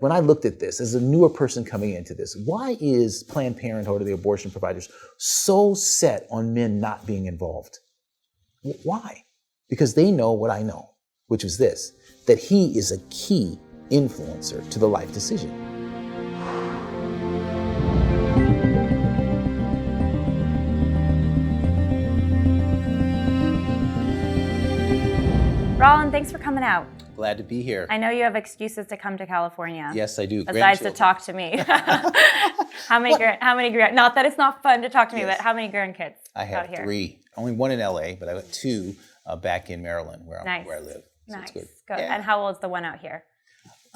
When I looked at this as a newer person coming into this, why is Planned Parenthood or the abortion providers so set on men not being involved? Why? Because they know what I know, which was this, that he is a key influencer to the life decision. Roland, thanks for coming out. Glad to be here. I know you have excuses to come to California. Yes, I do. Besides to talk to me. How many not that it's not fun to talk to me, but how many grandkids I have 3. Only one in LA, but I got 2 back in Maryland where I live. So nice. It's good. Yeah. And how old is the one out here?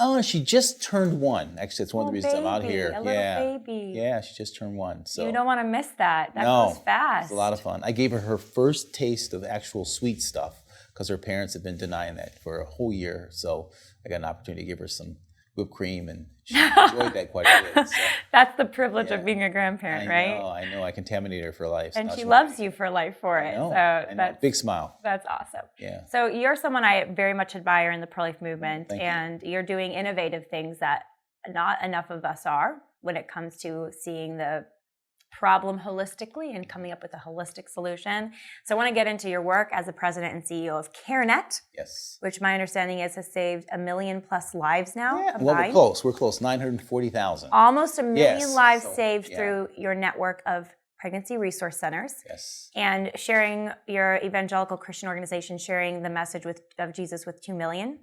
Oh, she just turned 1. Actually, that's one of the reasons I'm out here. A little baby. Yeah, she just turned 1. So you don't want to miss that. That goes fast. It's a lot of fun. I gave her first taste of actual sweet stuff because her parents have been denying that for a whole year. So I got an opportunity to give her some whipped cream, and she enjoyed that quite a bit. So. That's the privilege of being a grandparent, right? I know. I contaminated her for life. And she loves you for life for it. I know. That's big smile. That's awesome. Yeah. So you're someone I very much admire in the pro-life movement, Thank and you're doing innovative things that not enough of us are when it comes to seeing the problem holistically and coming up with a holistic solution. So I want to get into your work as the president and CEO of CareNet. Yes. Which my understanding is has saved 1 million+ lives now. Yeah. Well, we're close. 940,000. Almost 1 million lives saved yeah. through your network of pregnancy resource centers. Yes. And sharing your evangelical Christian organization, sharing the message of Jesus with 2 million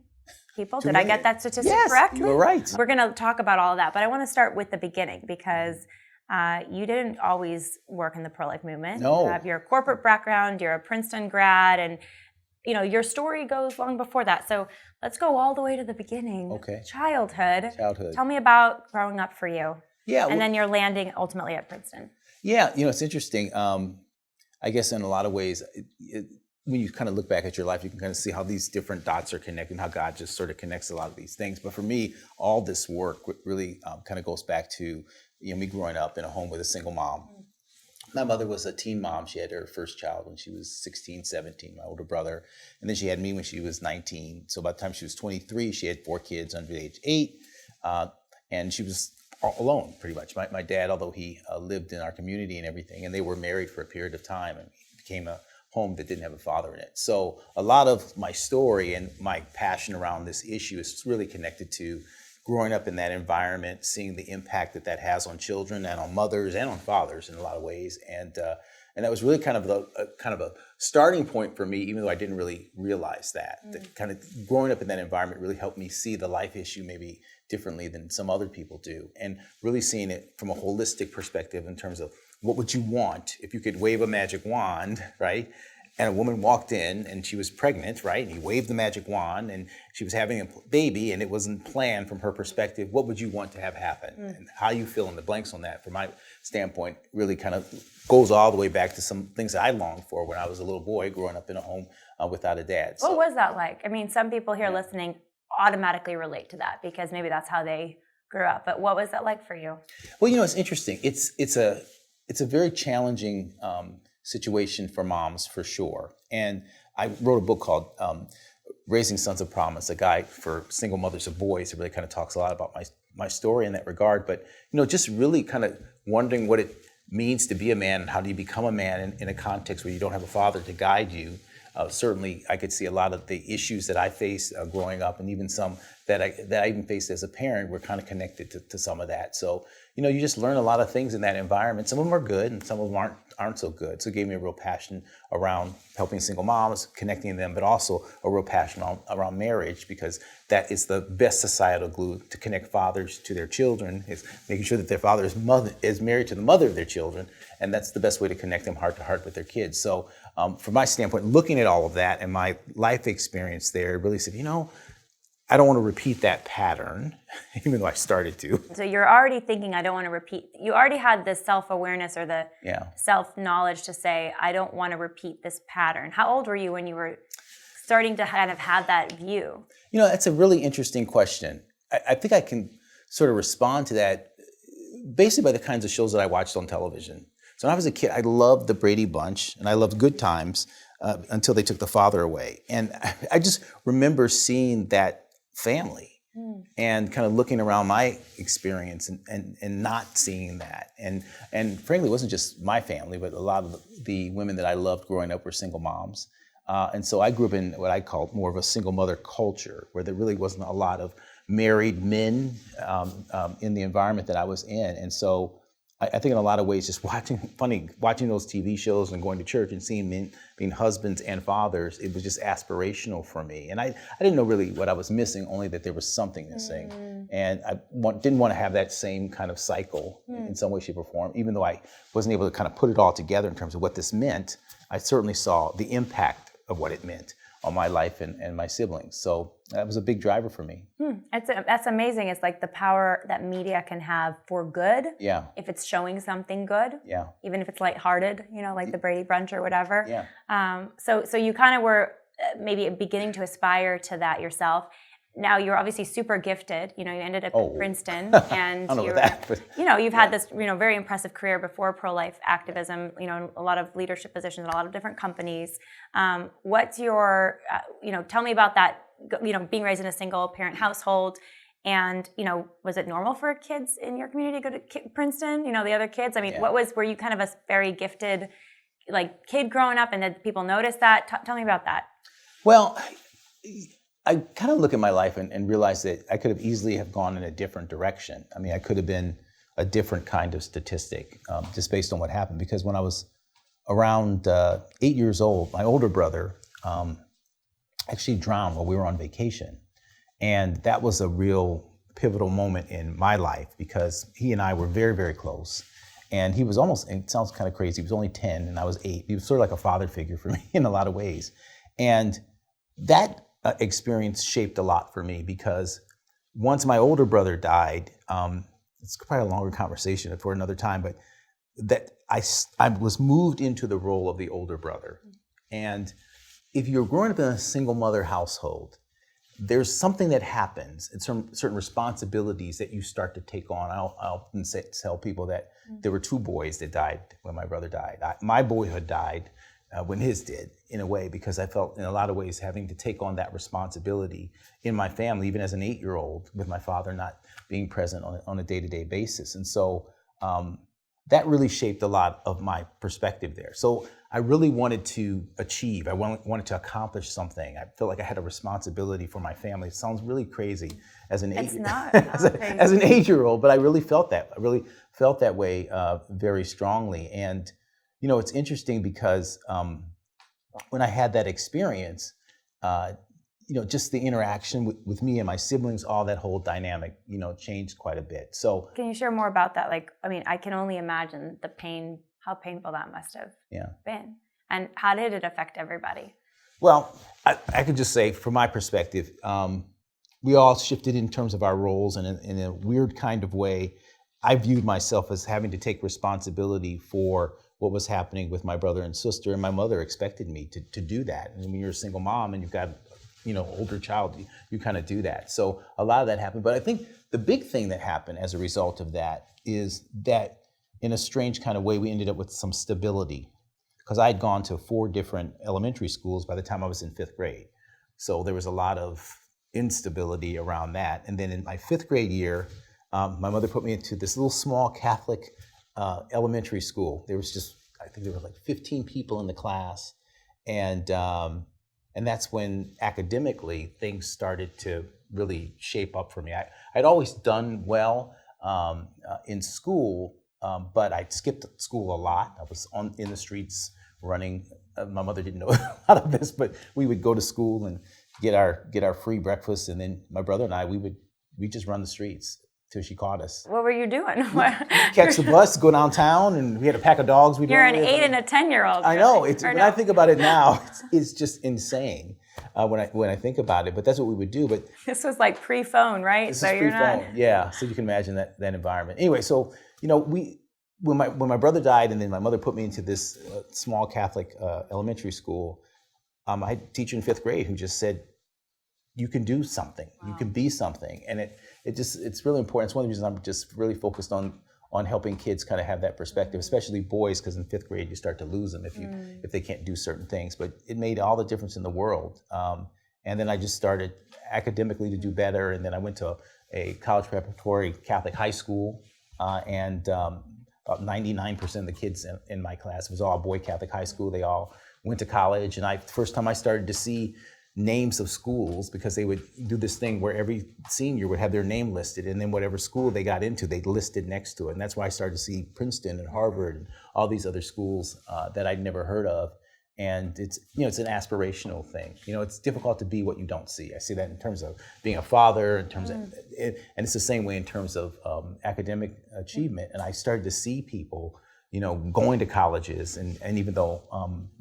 people. Did I get that statistic correctly? You're right. We're going to talk about all of that, but I want to start with the beginning because you didn't always work in the pro-life movement. No. You have your corporate background, you're a Princeton grad, and your story goes long before that. So let's go all the way to the beginning. Okay. Childhood. Childhood. Tell me about growing up for you. Yeah. And then you're landing ultimately at Princeton. Yeah, it's interesting. I guess in a lot of ways, when you kind of look back at your life, you can kind of see how these different dots are connected and how God just sort of connects a lot of these things. But for me, all this work really kind of goes back to me growing up in a home with a single mom. My mother was a teen mom. She had her first child when she was 16, 17, my older brother. And then she had me when she was 19. So by the time she was 23, she had 4 kids under the age 8. And she was alone, pretty much. My dad, although he lived in our community and everything, and they were married for a period of time, and it became a home that didn't have a father in it. So a lot of my story and my passion around this issue is really connected to growing up in that environment, seeing the impact that has on children and on mothers and on fathers in a lot of ways. And that was really kind of a starting point for me, even though I didn't really realize that. That kind of growing up in that environment really helped me see the life issue maybe differently than some other people do, and really seeing it from a holistic perspective in terms of what would you want if you could wave a magic wand, right? And a woman walked in and she was pregnant, right? And he waved the magic wand and she was having a baby and it wasn't planned from her perspective. What would you want to have happen? And how you fill in the blanks on that, from my standpoint, really kind of goes all the way back to some things that I longed for when I was a little boy growing up in a home without a dad. What was that like? I mean, some people here listening automatically relate to that because maybe that's how they grew up. But what was that like for you? Well, it's interesting. It's a very challenging situation for moms, for sure. And I wrote a book called Raising Sons of Promise, a guide for single mothers of boys. It really kind of talks a lot about my story in that regard. But, just really kind of wondering what it means to be a man and how do you become a man in a context where you don't have a father to guide you. Certainly, I could see a lot of the issues that I faced growing up, and even some that I even faced as a parent were kind of connected to some of that. So, you just learn a lot of things in that environment. Some of them are good, and some of them aren't so good. So it gave me a real passion around helping single moms, connecting them, but also a real passion around marriage, because that is the best societal glue to connect fathers to their children, is making sure that their father is married to the mother of their children, and that's the best way to connect them heart to heart with their kids. So from my standpoint, looking at all of that and my life experience there, really said, I don't want to repeat that pattern, even though I started to. So you're already thinking, I don't want to repeat. You already had the self-awareness or the self-knowledge to say, I don't want to repeat this pattern. How old were you when you were starting to kind of have that view? That's a really interesting question. I think I can sort of respond to that basically by the kinds of shows that I watched on television. So when I was a kid, I loved the Brady Bunch, and I loved Good Times until they took the father away. And I just remember seeing that family And kind of looking around my experience and not seeing that. And frankly, it wasn't just my family, but a lot of the women that I loved growing up were single moms. And so I grew up in what I call more of a single mother culture, where there really wasn't a lot of married men in the environment that I was in. And so I think in a lot of ways, just watching those TV shows and going to church and seeing men being husbands and fathers, it was just aspirational for me. And I didn't know really what I was missing, only that there was something missing. And I didn't want to have that same kind of cycle in some way, shape, or form. Even though I wasn't able to kind of put it all together in terms of what this meant, I certainly saw the impact of what it meant on my life and my siblings. So that was a big driver for me. That's amazing. It's like the power that media can have for good. Yeah. If it's showing something good. Yeah. Even if it's lighthearted, like the Brady Brunch or whatever. Yeah. So you kind of were maybe beginning to aspire to that yourself. Now you're obviously super gifted. You ended up at Princeton, and I don't know about that, but you've had this very impressive career before pro-life activism. A lot of leadership positions in a lot of different companies. What's your tell me about that? Being raised in a single parent household, and was it normal for kids in your community to go to Princeton? The other kids. I mean, were you kind of a very gifted kid growing up, and did people notice that? Tell me about that. Well, I kind of look at my life and realize that I could have easily have gone in a different direction. I mean, I could have been a different kind of statistic just based on what happened. Because when I was around 8 years old, my older brother actually drowned while we were on vacation. And that was a real pivotal moment in my life because he and I were very, very close. And he was it sounds kind of crazy, he was only 10 and I was 8. He was sort of like a father figure for me in a lot of ways. And that experience shaped a lot for me because once my older brother died, it's probably a longer conversation for another time, but that I was moved into the role of the older brother. And if you're growing up in a single mother household, there's something that happens and certain responsibilities that you start to take on. I often tell people that there were 2 boys that died when my brother died. My boyhood died when his did, in a way, because I felt in a lot of ways having to take on that responsibility in my family, even as an 8-year-old, with my father not being present on a day-to-day basis. And so that really shaped a lot of my perspective there. So I really wanted to achieve. I wanted to accomplish something. I felt like I had a responsibility for my family. It sounds really crazy as an as an 8-year-old, but I really felt that. I really felt that way very strongly. And it's interesting because when I had that experience, just the interaction with me and my siblings, all that whole dynamic, changed quite a bit. So can you share more about that? I can only imagine how painful that must have been. And how did it affect everybody? Well, I could just say from my perspective, we all shifted in terms of our roles, and in a weird kind of way, I viewed myself as having to take responsibility for what was happening with my brother and sister, and my mother expected me to do that. And when you're a single mom and you've got older child, you kind of do that. So a lot of that happened. But I think the big thing that happened as a result of that is that in a strange kind of way, we ended up with some stability, because I had gone to 4 different elementary schools by the time I was in 5th grade. So there was a lot of instability around that. And then in my 5th grade year, my mother put me into this little small Catholic elementary school. There was I think there were like 15 people in the class. And that's when academically things started to really shape up for me. I'd always done well in school, but I'd skipped school a lot. I was in the streets running. My mother didn't know a lot of this, but we would go to school and get our free breakfast, and then my brother and I, we'd just run the streets till she caught us. What were you doing? Catch the bus, go downtown, and we had a pack of dogs. You're an 8 and a 10-year-old. I know. When I think about it now, it's just insane when I think about it. But that's what we would do. But this was like pre-phone, right? This is pre-phone. Yeah. So you can imagine that environment. Anyway, so when my brother died, and then my mother put me into this small Catholic elementary school, I had a teacher in 5th grade who just said, "You can do something. Wow. You can be something," and it's really important. It's one of the reasons I'm just really focused on helping kids kind of have that perspective, especially boys, because in 5th grade you start to lose them if they can't do certain things. But it made all the difference in the world. And then I just started academically to do better. And then I went to a college preparatory Catholic high school, and about 99% of the kids in my class, it was all boy Catholic high school. They all went to college. And first time I started to see names of schools, because they would do this thing where every senior would have their name listed, and then whatever school they got into, they listed next to it. And that's why I started to see Princeton and Harvard and all these other schools that I'd never heard of. And it's an aspirational thing. It's difficult to be what you don't see. I see that in terms of being a father, in terms of, and it's the same way in terms of academic achievement. And I started to see people going to colleges, and even though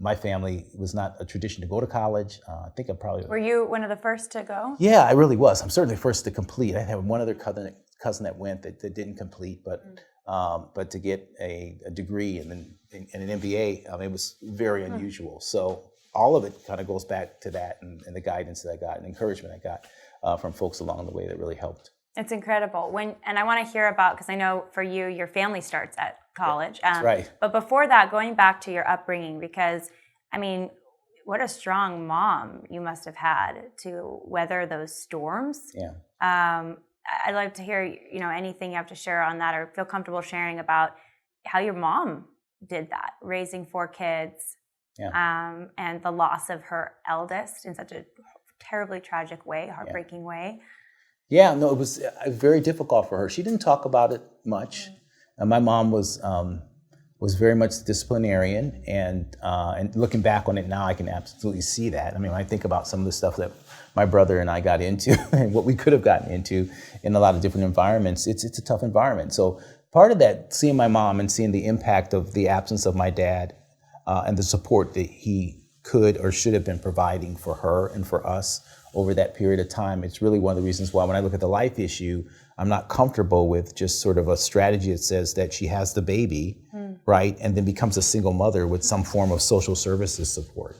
my family was not a tradition to go to college, I think I probably... Were you one of the first to go? Yeah, I really was. I'm certainly the first to complete. I had one other cousin that went that didn't complete, but to get a degree and an MBA, it was very unusual. So all of it kind of goes back to that, and the guidance that I got and encouragement I got from folks along the way that really helped. It's incredible. And I want to hear about, because I know for you, your family starts at college. That's right. But before that, going back to your upbringing, because, what a strong mom you must have had to weather those storms. Yeah. I'd like to hear, anything you have to share on that, or feel comfortable sharing about how your mom did that, raising 4 kids, and the loss of her eldest in such a terribly tragic way, heartbreaking way. Yeah, no, it was very difficult for her. She didn't talk about it much. My mom was very much disciplinarian, and looking back on it now, I can absolutely see that. When I think about some of the stuff that my brother and I got into, and what we could have gotten into in a lot of different environments, it's a tough environment. So part of that, seeing my mom and seeing the impact of the absence of my dad, and the support that he could or should have been providing for her and for us over that period of time, it's really one of the reasons why when I look at the life issue, I'm not comfortable with just sort of a strategy that says that she has the baby, right, and then becomes a single mother with some form of social services support.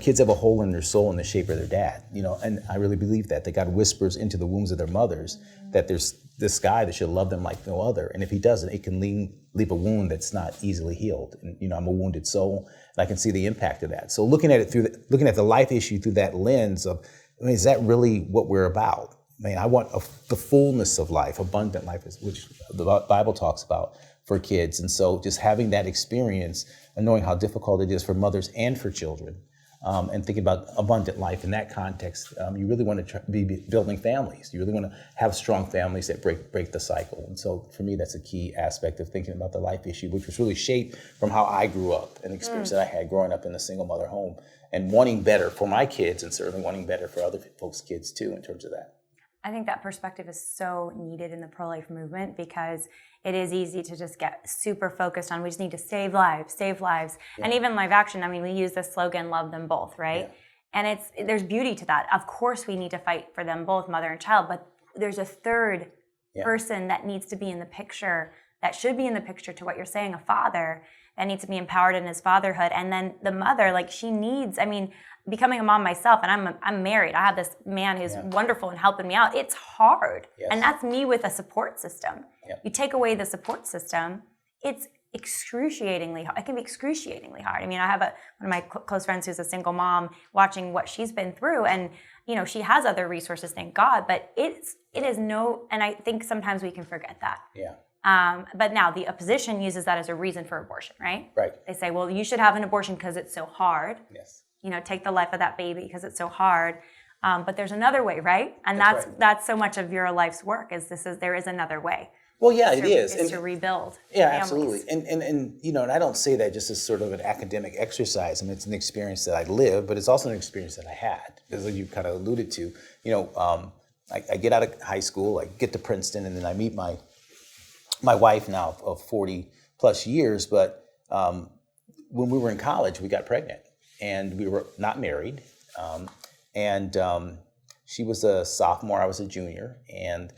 Kids have a hole in their soul in the shape of their dad, and I really believe that God whispers into the wombs of their mothers that there's this guy that should love them like no other. And if he doesn't, it can leave a wound that's not easily healed. And, I'm a wounded soul, and I can see the impact of that. So looking at it looking at the life issue through that lens of, is that really what we're about? I want the fullness of life, abundant life, which the Bible talks about for kids. And so just having that experience and knowing how difficult it is for mothers and for children, and thinking about abundant life in that context, you really want to be building families. You really want to have strong families that break the cycle. And so for me, that's a key aspect of thinking about the life issue, which was really shaped from how I grew up and the experience that I had growing up in a single mother home and wanting better for my kids, and certainly wanting better for other folks' kids too in terms of that. I think that perspective is so needed in the pro-life movement, because it is easy to just get super focused on, we just need to save lives. Yeah. And even live action, we use the slogan, love them both, right? Yeah. And there's beauty to that. Of course we need to fight for them both, mother and child, but there's a third person that needs to be in the picture, that should be in the picture to what you're saying, a father that needs to be empowered in his fatherhood. And then the mother, she needs, becoming a mom myself, and I'm married. I have this man who's wonderful and helping me out. It's hard. Yes. And that's me with a support system. Yep. You take away the support system, it's excruciatingly hard. It can be excruciatingly hard. I have one of my close friends who's a single mom, watching what she's been through, and she has other resources, thank God, but it is and I think sometimes we can forget that. Yeah. But now the opposition uses that as a reason for abortion, right? Right. They say, well, you should have an abortion because it's so hard. Yes. Take the life of that baby because it's so hard. But there's another way, right? And that's so much of your life's work there is another way. Well, yeah, it is. Is to rebuild. Yeah, families. Absolutely. And I don't say that just as sort of an academic exercise. It's an experience that I live, but it's also an experience that I had, as you kind of alluded to. I get out of high school, I get to Princeton, and then I meet my wife now of 40 plus years. But when we were in college, we got pregnant, and we were not married. She was a sophomore, I was a junior, and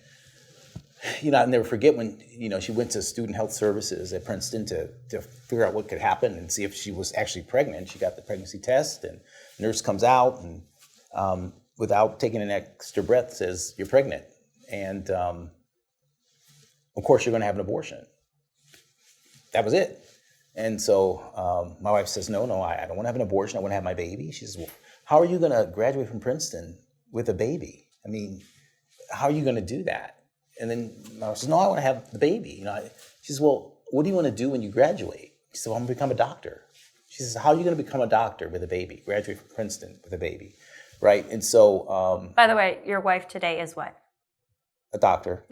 I'll never forget when she went to student health services at Princeton to figure out what could happen and see if she was actually pregnant. She got the pregnancy test, and the nurse comes out and without taking an extra breath says, "You're pregnant," and of course you're going to have an abortion. That was it. And so my wife says, no, I don't want to have an abortion. I want to have my baby. She says, well, how are you going to graduate from Princeton with a baby? I mean, how are you going to do that? And then Mara says, no, I want to have the baby. She says, well, what do you want to do when you graduate? She said, well, I'm going to become a doctor. She says, how are you going to become a doctor with a baby? Graduate from Princeton with a baby, right? And so... By the way, your wife today is what? A doctor.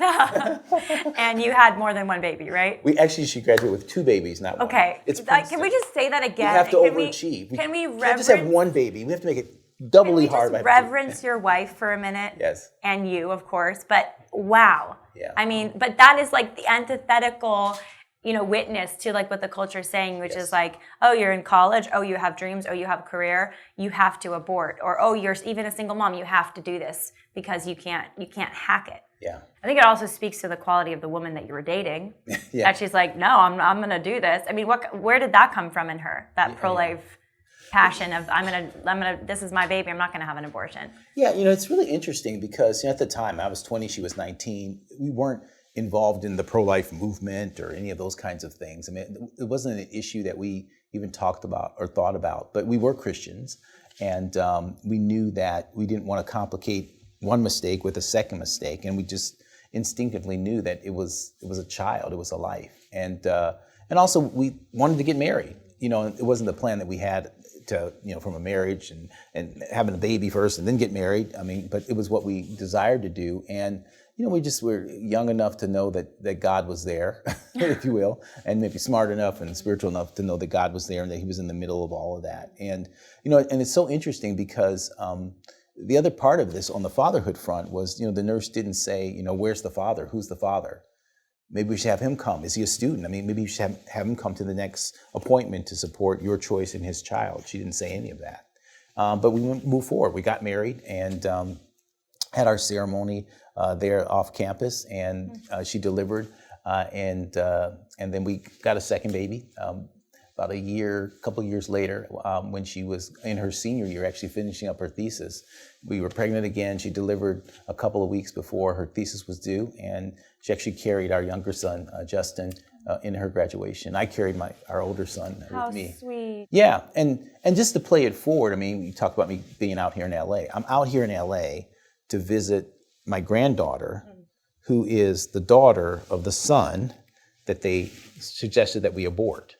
And you had more than one baby, right? She graduated with 2 babies, not one. Okay. It's can we just say that again? We have to overachieve. Can we can't just have one baby. We have to make it doubly hard. Just reverence your wife for a minute? Yes. And you, of course. But wow. Yeah. I mean, but that is like the antithetical, witness to like what the culture is saying, which is like, oh, you're in college. Oh, you have dreams. Oh, you have a career. You have to abort. Or, oh, you're even a single mom. You have to do this because you can't hack it. Yeah. I think it also speaks to the quality of the woman that you were dating. Yeah. That she's like, no, I'm going to do this. I mean, where did that come from in her? That pro-life passion of I'm gonna this is my baby. I'm not going to have an abortion. Yeah, it's really interesting because at the time I was 20, she was 19. We weren't involved in the pro-life movement or any of those kinds of things. I mean, it wasn't an issue that we even talked about or thought about. But we were Christians, and we knew that we didn't want to complicate one mistake with a second mistake, and we just instinctively knew that it was a child, it was a life, and also we wanted to get married. It wasn't the plan that we had to from a marriage and having a baby first and then get married. I mean, but it was what we desired to do, and we just were young enough to know that God was there, if you will, and maybe smart enough and spiritual enough to know that God was there and that He was in the middle of all of that, and and it's so interesting because. The other part of this on the fatherhood front was, the nurse didn't say, where's the father? Who's the father? Maybe we should have him come. Is he a student? I mean, maybe you should have him come to the next appointment to support your choice in his child. She didn't say any of that. But we moved forward. We got married and had our ceremony there off campus, and she delivered. And then we got a second baby. About a couple of years later, when she was in her senior year, actually finishing up her thesis. We were pregnant again. She delivered a couple of weeks before her thesis was due, and she actually carried our younger son, Justin, in her graduation. I carried our older son with me. How sweet. Yeah, and just to play it forward, I mean, you talk about me being out here in LA. I'm out here in LA to visit my granddaughter, who is the daughter of the son that they suggested that we abort.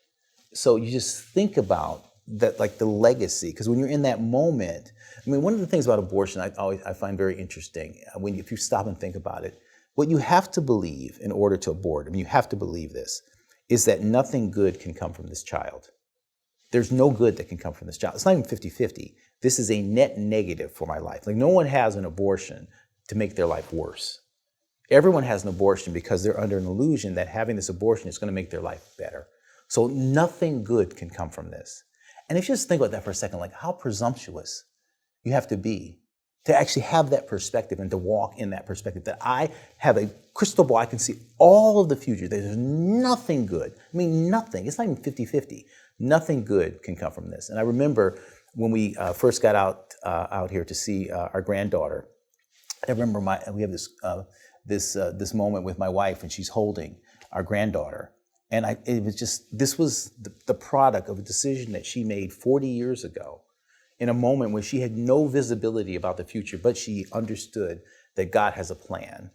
So you just think about that, like the legacy, because when you're in that moment, I mean, one of the things about abortion I find very interesting, if you stop and think about it, what you have to believe in order to abort, I mean, you have to believe this, is that nothing good can come from this child. There's no good that can come from this child. It's not even 50-50. This is a net negative for my life. Like, no one has an abortion to make their life worse. Everyone has an abortion because they're under an illusion that having this abortion is going to make their life better. So nothing good can come from this. And if you just think about that for a second, like how presumptuous you have to be to actually have that perspective and to walk in that perspective, that I have a crystal ball, I can see all of the future, there's nothing good. I mean, nothing. It's not even 50-50. Nothing good can come from this. And I remember when we first got out here to see our granddaughter, I remember we have this moment with my wife, and she's holding our granddaughter. And this was the product of a decision that she made 40 years ago in a moment when she had no visibility about the future, but she understood that God has a plan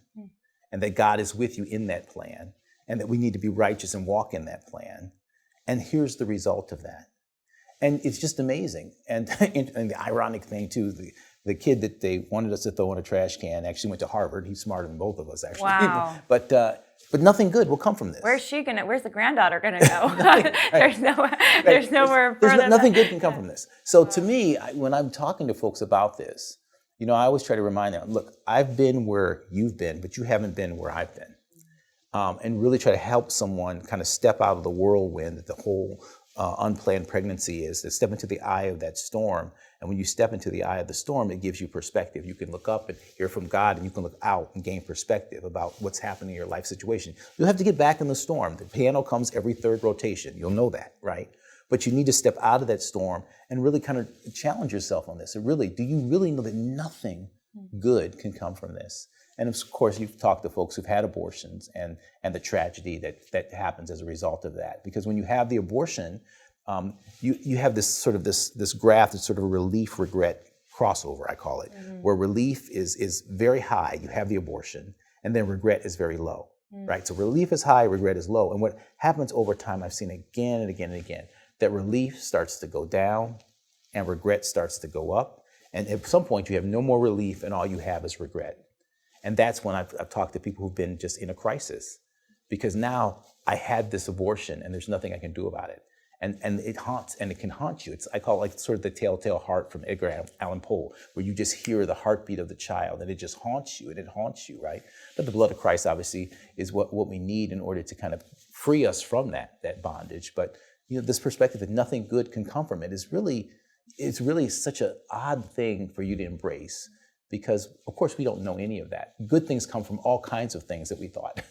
and that God is with you in that plan and that we need to be righteous and walk in that plan. And here's the result of that. And it's just amazing. And the ironic thing, too, the kid that they wanted us to throw in a trash can actually went to Harvard. He's smarter than both of us, actually. Wow. But nothing good will come from this. Where's the granddaughter gonna go? There's nowhere further. Nothing good can come from this. So to me, when I'm talking to folks about this, I always try to remind them, look, I've been where you've been, but you haven't been where I've been. And really try to help someone kind of step out of the whirlwind that the whole unplanned pregnancy is, to step into the eye of that storm. And when you step into the eye of the storm, it gives you perspective. You can look up and hear from God, and you can look out and gain perspective about what's happening in your life situation. You'll have to get back in the storm. The piano comes every third rotation. You'll know that, right? But you need to step out of that storm and really kind of challenge yourself on this. Do you really know that nothing good can come from this? And of course, you've talked to folks who've had abortions and the tragedy that happens as a result of that. Because when you have the abortion, you have this sort of this graph that's sort of a relief regret crossover, I call it, where relief is very high. You have the abortion, and then regret is very low, right? So relief is high, regret is low. And what happens over time, I've seen again and again and again, that relief starts to go down and regret starts to go up. And at some point, you have no more relief, and all you have is regret. And that's when I've talked to people who've been just in a crisis, because now I had this abortion and there's nothing I can do about it. And it haunts, and it can haunt you. I call it like sort of the telltale heart from Edgar Allan Poe, where you just hear the heartbeat of the child and it just haunts you, and it haunts you, right? But the blood of Christ obviously is what we need in order to kind of free us from that bondage. But this perspective that nothing good can come from it is really, it's really such an odd thing for you to embrace, because of course we don't know any of that. Good things come from all kinds of things that we thought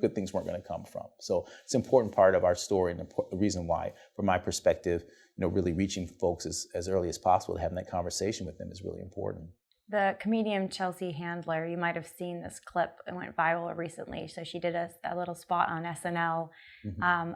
good things weren't going to come from. So it's an important part of our story, and the reason why, from my perspective, really reaching folks as early as possible, having that conversation with them is really important. The comedian Chelsea Handler, you might have seen this clip. It went viral recently. So she did a little spot on SNL,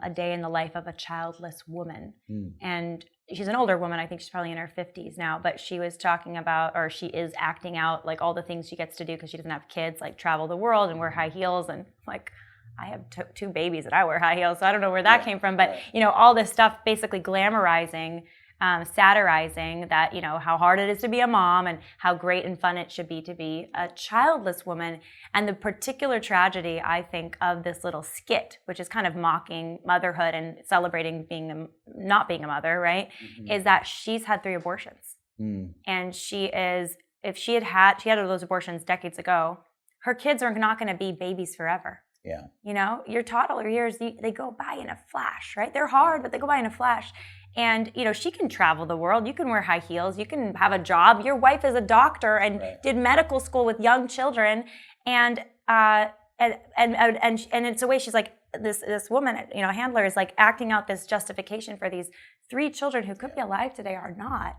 a day in the life of a childless woman. And she's an older woman. I think she's probably in her 50s now. But she was talking about, or she is acting out, like all the things she gets to do because she doesn't have kids, like travel the world and wear high heels. And like, I have two babies and I wear high heels, so I don't know where that came from. But, all this stuff basically glamorizing, satirizing that, how hard it is to be a mom and how great and fun it should be to be a childless woman. And the particular tragedy, I think, of this little skit, which is kind of mocking motherhood and celebrating not being a mother, right, is that she's had 3 abortions. And she had those abortions decades ago, her kids are not going to be babies forever. Yeah. Your toddler years, they go by in a flash, right? They're hard, but they go by in a flash. And, she can travel the world. You can wear high heels. You can have a job. Your wife is a doctor and did medical school with young children. And it's a way she's like, this woman, Handler is like acting out this justification for these 3 children who could be alive today or not.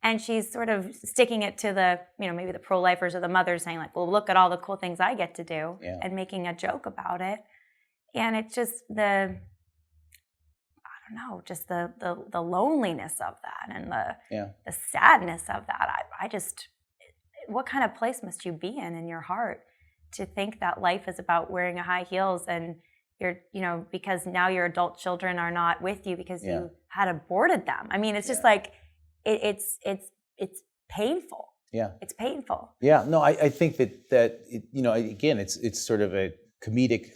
And she's sort of sticking it to the, maybe the pro-lifers or the mothers, saying like, well, look at all the cool things I get to do, and making a joke about it. And it's just the loneliness of that and the sadness of that. I just, what kind of place must you be in your heart to think that life is about wearing high heels and you're, because now your adult children are not with you because you had aborted them. I mean, it's just like, it's painful. Yeah. It's painful. Yeah. No, I think that again, it's sort of a comedic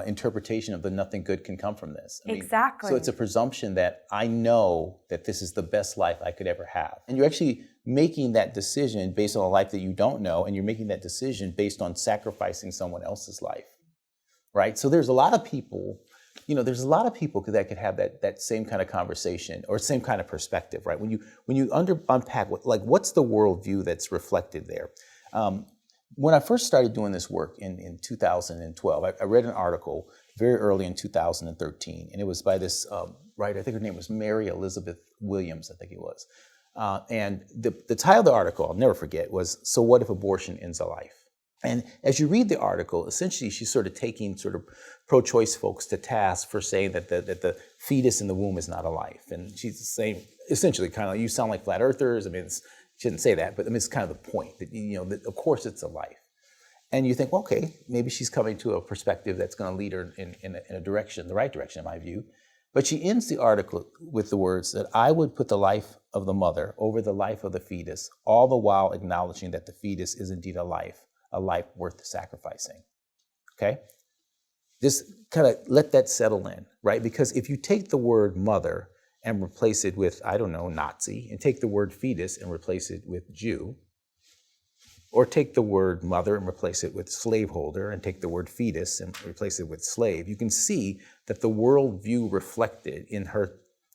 interpretation of the nothing good can come from this. Exactly. So it's a presumption that I know that this is the best life I could ever have. And you're actually making that decision based on a life that you don't know, and you're making that decision based on sacrificing someone else's life, right? So there's a lot of people, that could have that same kind of conversation or same kind of perspective, right? When you unpack what's the worldview that's reflected there. When I first started doing this work in 2012, I read an article very early in 2013, and it was by this writer. I think her name was Mary Elizabeth Williams, I think it was. And the title of the article, I'll never forget, was "So What If Abortion Ends a Life?" And as you read the article, essentially she's sort of taking sort of pro-choice folks to task for saying that the fetus in the womb is not a life. And she's saying, essentially, kind of, you sound like flat earthers. I mean, she didn't say that, but it's kind of the point that, that of course it's a life. And you think, well, okay, maybe she's coming to a perspective that's going to lead her in a direction, the right direction, in my view. But she ends the article with the words that I would put the life of the mother over the life of the fetus, all the while acknowledging that the fetus is indeed a life worth sacrificing. Okay? Just kind of let that settle in, right? Because if you take the word mother and replace it with, I don't know, Nazi, and take the word fetus and replace it with Jew, or take the word mother and replace it with slaveholder, and take the word fetus and replace it with slave, you can see that the worldview reflected in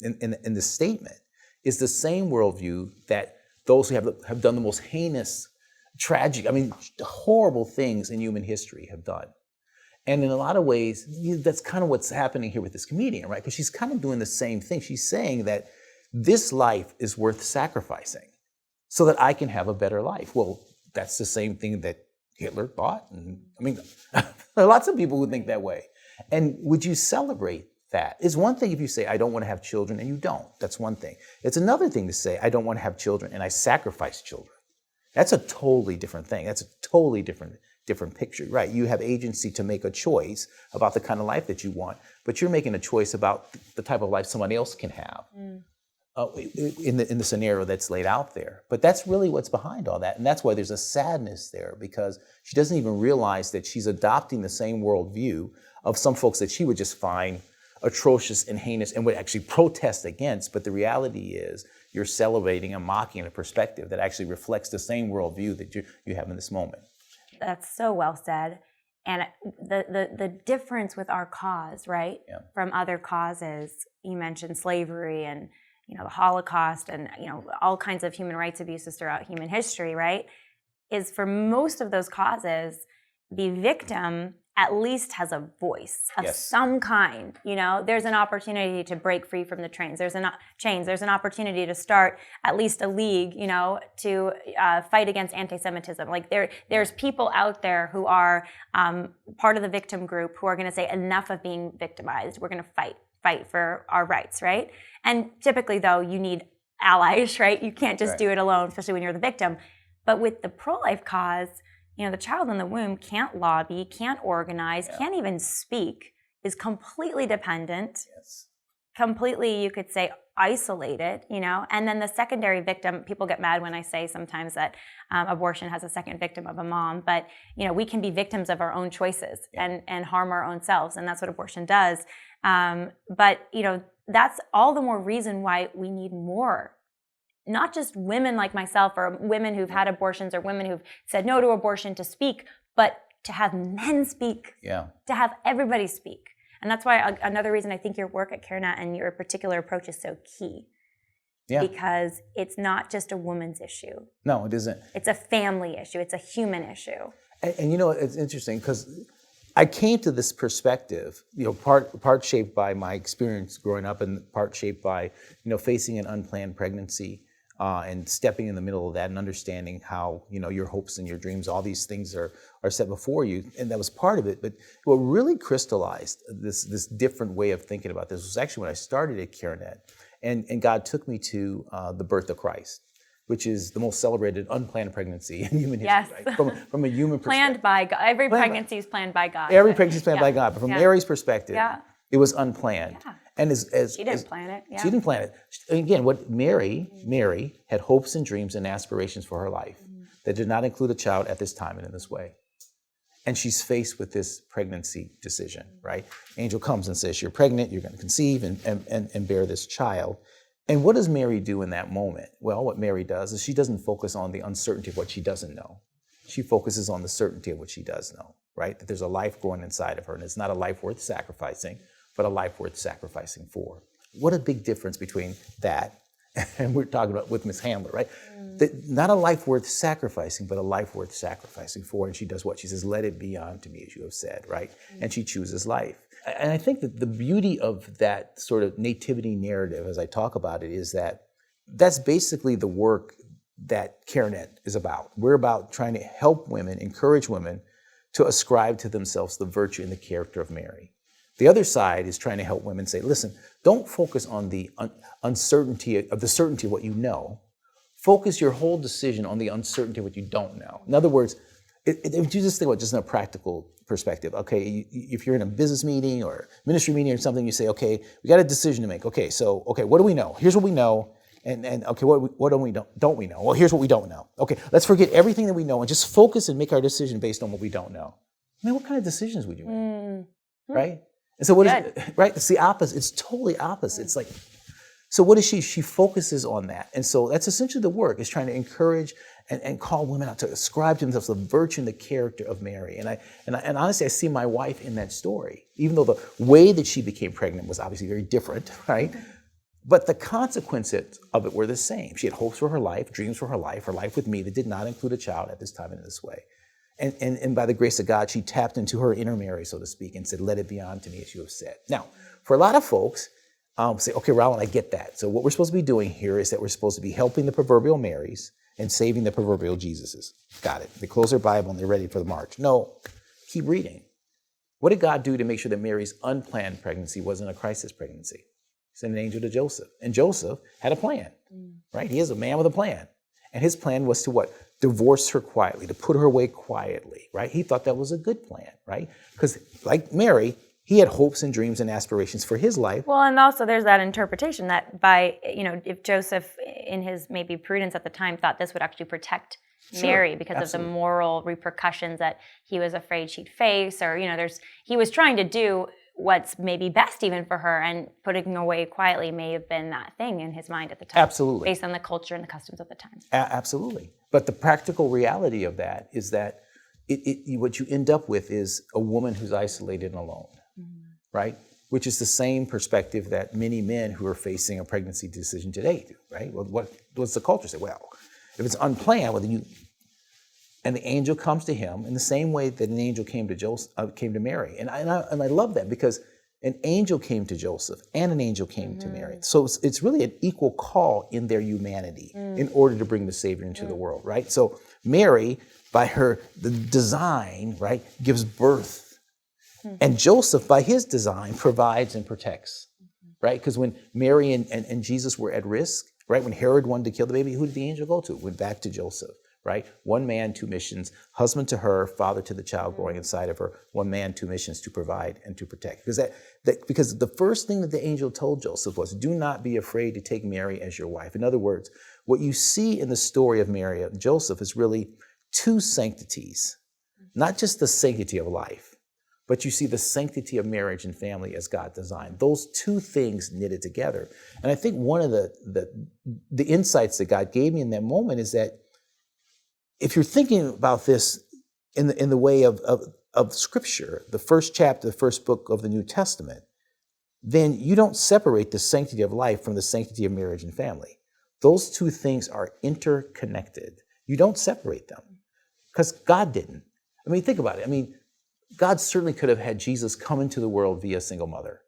the statement is the same worldview that those who have done the most heinous, tragic, horrible things in human history have done. And in a lot of ways, that's kind of what's happening here with this comedian, right? Because she's kind of doing the same thing. She's saying that this life is worth sacrificing so that I can have a better life. Well, that's the same thing that Hitler thought. And there are lots of people who think that way. And would you celebrate that. It's one thing if you say, I don't want to have children, and you don't. That's one thing. It's another thing to say, I don't want to have children, and I sacrifice children. That's a totally different thing. That's a totally different picture, right? You have agency to make a choice about the kind of life that you want, but you're making a choice about the type of life somebody else can have in the scenario that's laid out there. But that's really what's behind all that, and that's why there's a sadness there, because she doesn't even realize that she's adopting the same worldview of some folks that she would just find atrocious and heinous and would actually protest against. But the reality is you're celebrating and mocking a perspective that actually reflects the same worldview that you have in this moment. That's so well said. And the difference with our cause, right, from other causes, you mentioned slavery and, the Holocaust and, all kinds of human rights abuses throughout human history, right, is for most of those causes, the victim at least has a voice of some kind. There's an opportunity to break free from the chains. There's an opportunity to start at least a league, to fight against anti-Semitism. Like there's people out there who are part of the victim group who are going to say enough of being victimized. We're going to fight for our rights, right? And typically, though, you need allies, right? You can't just do it alone, especially when you're the victim. But with the pro-life cause, the child in the womb can't lobby, can't organize, can't even speak, is completely dependent, completely, you could say, isolated, And then the secondary victim, people get mad when I say sometimes that abortion has a second victim of a mom, but, we can be victims of our own choices and harm our own selves, and that's what abortion does. But, that's all the more reason why we need more. Not just women like myself or women who've had abortions or women who've said no to abortion to speak, but to have men speak, to have everybody speak. And that's why another reason I think your work at CareNet and your particular approach is so key. Because it's not just a woman's issue. No, it isn't. It's a family issue. It's a human issue. And it's interesting because I came to this perspective, part shaped by my experience growing up and part shaped by, facing an unplanned pregnancy. And stepping in the middle of that and understanding how, your hopes and your dreams, all these things are set before you. And that was part of it. But what really crystallized this different way of thinking about this was actually when I started at CareNet. And God took me to the birth of Christ, which is the most celebrated unplanned pregnancy in human history. Right? From a human perspective. Planned by God. Every pregnancy is planned by God. Every pregnancy is planned by God. But from Mary's perspective, it was unplanned. And she didn't plan it. She didn't plan it. Again, what Mary had hopes and dreams and aspirations for her life that did not include a child at this time and in this way. And she's faced with this pregnancy decision, right? Angel comes and says, you're pregnant, you're going to conceive and bear this child. And what does Mary do in that moment? Well, what Mary does is she doesn't focus on the uncertainty of what she doesn't know. She focuses on the certainty of what she does know, right? That there's a life growing inside of her, and it's not a life worth sacrificing, but a life worth sacrificing for. What a big difference between that, and we're talking about with Miss Handler, right? Not a life worth sacrificing, but a life worth sacrificing for. And she does what? She says, let it be unto me, as you have said, right? And she chooses life. And I think that the beauty of that sort of nativity narrative, as I talk about it, is that that's basically the work that CareNet is about. We're about trying to help women, encourage women to ascribe to themselves the virtue and the character of Mary. The other side is trying to help women say, listen, don't focus on the uncertainty of the certainty of what you know. Focus your whole decision on the uncertainty of what you don't know. In other words, if you just think about just in a practical perspective, okay, if you're in a business meeting or ministry meeting or something, you say, okay, we got a decision to make. Okay, what do we know? Here's what we know. And okay, what don't we know? Well, here's what we don't know. Okay, let's forget everything that we know and just focus and make our decision based on what we don't know. I mean, what kind of decisions would you make? Right? And so what is it, right? It's the opposite. It's totally opposite. It's like, so what is she? She focuses on that. And so that's essentially the work, is trying to encourage and call women out to ascribe to themselves the virtue and the character of Mary. And honestly, I see my wife in that story, even though the way that she became pregnant was obviously very different, right? But the consequences of it were the same. She had hopes for her life, dreams for her life with me that did not include a child at this time and in this way. And by the grace of God, she tapped into her inner Mary, so to speak, and said, let it be unto me as you have said. Now, for a lot of folks, say, okay, Roland, I get that. So what we're supposed to be doing here is that we're supposed to be helping the proverbial Marys and saving the proverbial Jesuses. Got it. They close their Bible and they're ready for the march. No, keep reading. What did God do to make sure that Mary's unplanned pregnancy wasn't a crisis pregnancy? He sent an angel to Joseph. And Joseph had a plan, right? He is a man with a plan. And his plan was to what? Divorce her quietly, to put her away quietly, right? He thought that was a good plan, right? Because like Mary, he had hopes and dreams and aspirations for his life. Well, and also there's that interpretation that by, if Joseph in his maybe prudence at the time thought this would actually protect Mary because of the moral repercussions that he was afraid she'd face, or, he was trying to do what's maybe best even for her, and putting her away quietly may have been that thing in his mind at the time. Absolutely. Based on the culture and the customs of the time. Absolutely. But the practical reality of that is that what you end up with is a woman who's isolated and alone, right? Which is the same perspective that many men who are facing a pregnancy decision today do, right? Well, what's the culture say? Well, if it's unplanned, and the angel comes to him in the same way that an angel came to Mary. And I love that, because an angel came to Joseph and an angel came to Mary. So it's really an equal call in their humanity in order to bring the Savior into the world, right? So Mary, by the design, right, gives birth. And Joseph, by his design, provides and protects, right? Because when Mary and Jesus were at risk, right, when Herod wanted to kill the baby, who did the angel go to? Went back to Joseph. Right? One man, two missions, husband to her, father to the child growing inside of her. One man, two missions, to provide and to protect. Because the first thing that the angel told Joseph was, do not be afraid to take Mary as your wife. In other words, what you see in the story of Mary and Joseph is really two sanctities, not just the sanctity of life, but you see the sanctity of marriage and family as God designed. Those two things knitted together. And I think one of the insights that God gave me in that moment is that if you're thinking about this in the way of Scripture, the first chapter, the first book of the New Testament, then you don't separate the sanctity of life from the sanctity of marriage and family. Those two things are interconnected. You don't separate them, because God didn't. I mean, think about it. I mean, God certainly could have had Jesus come into the world via a single mother.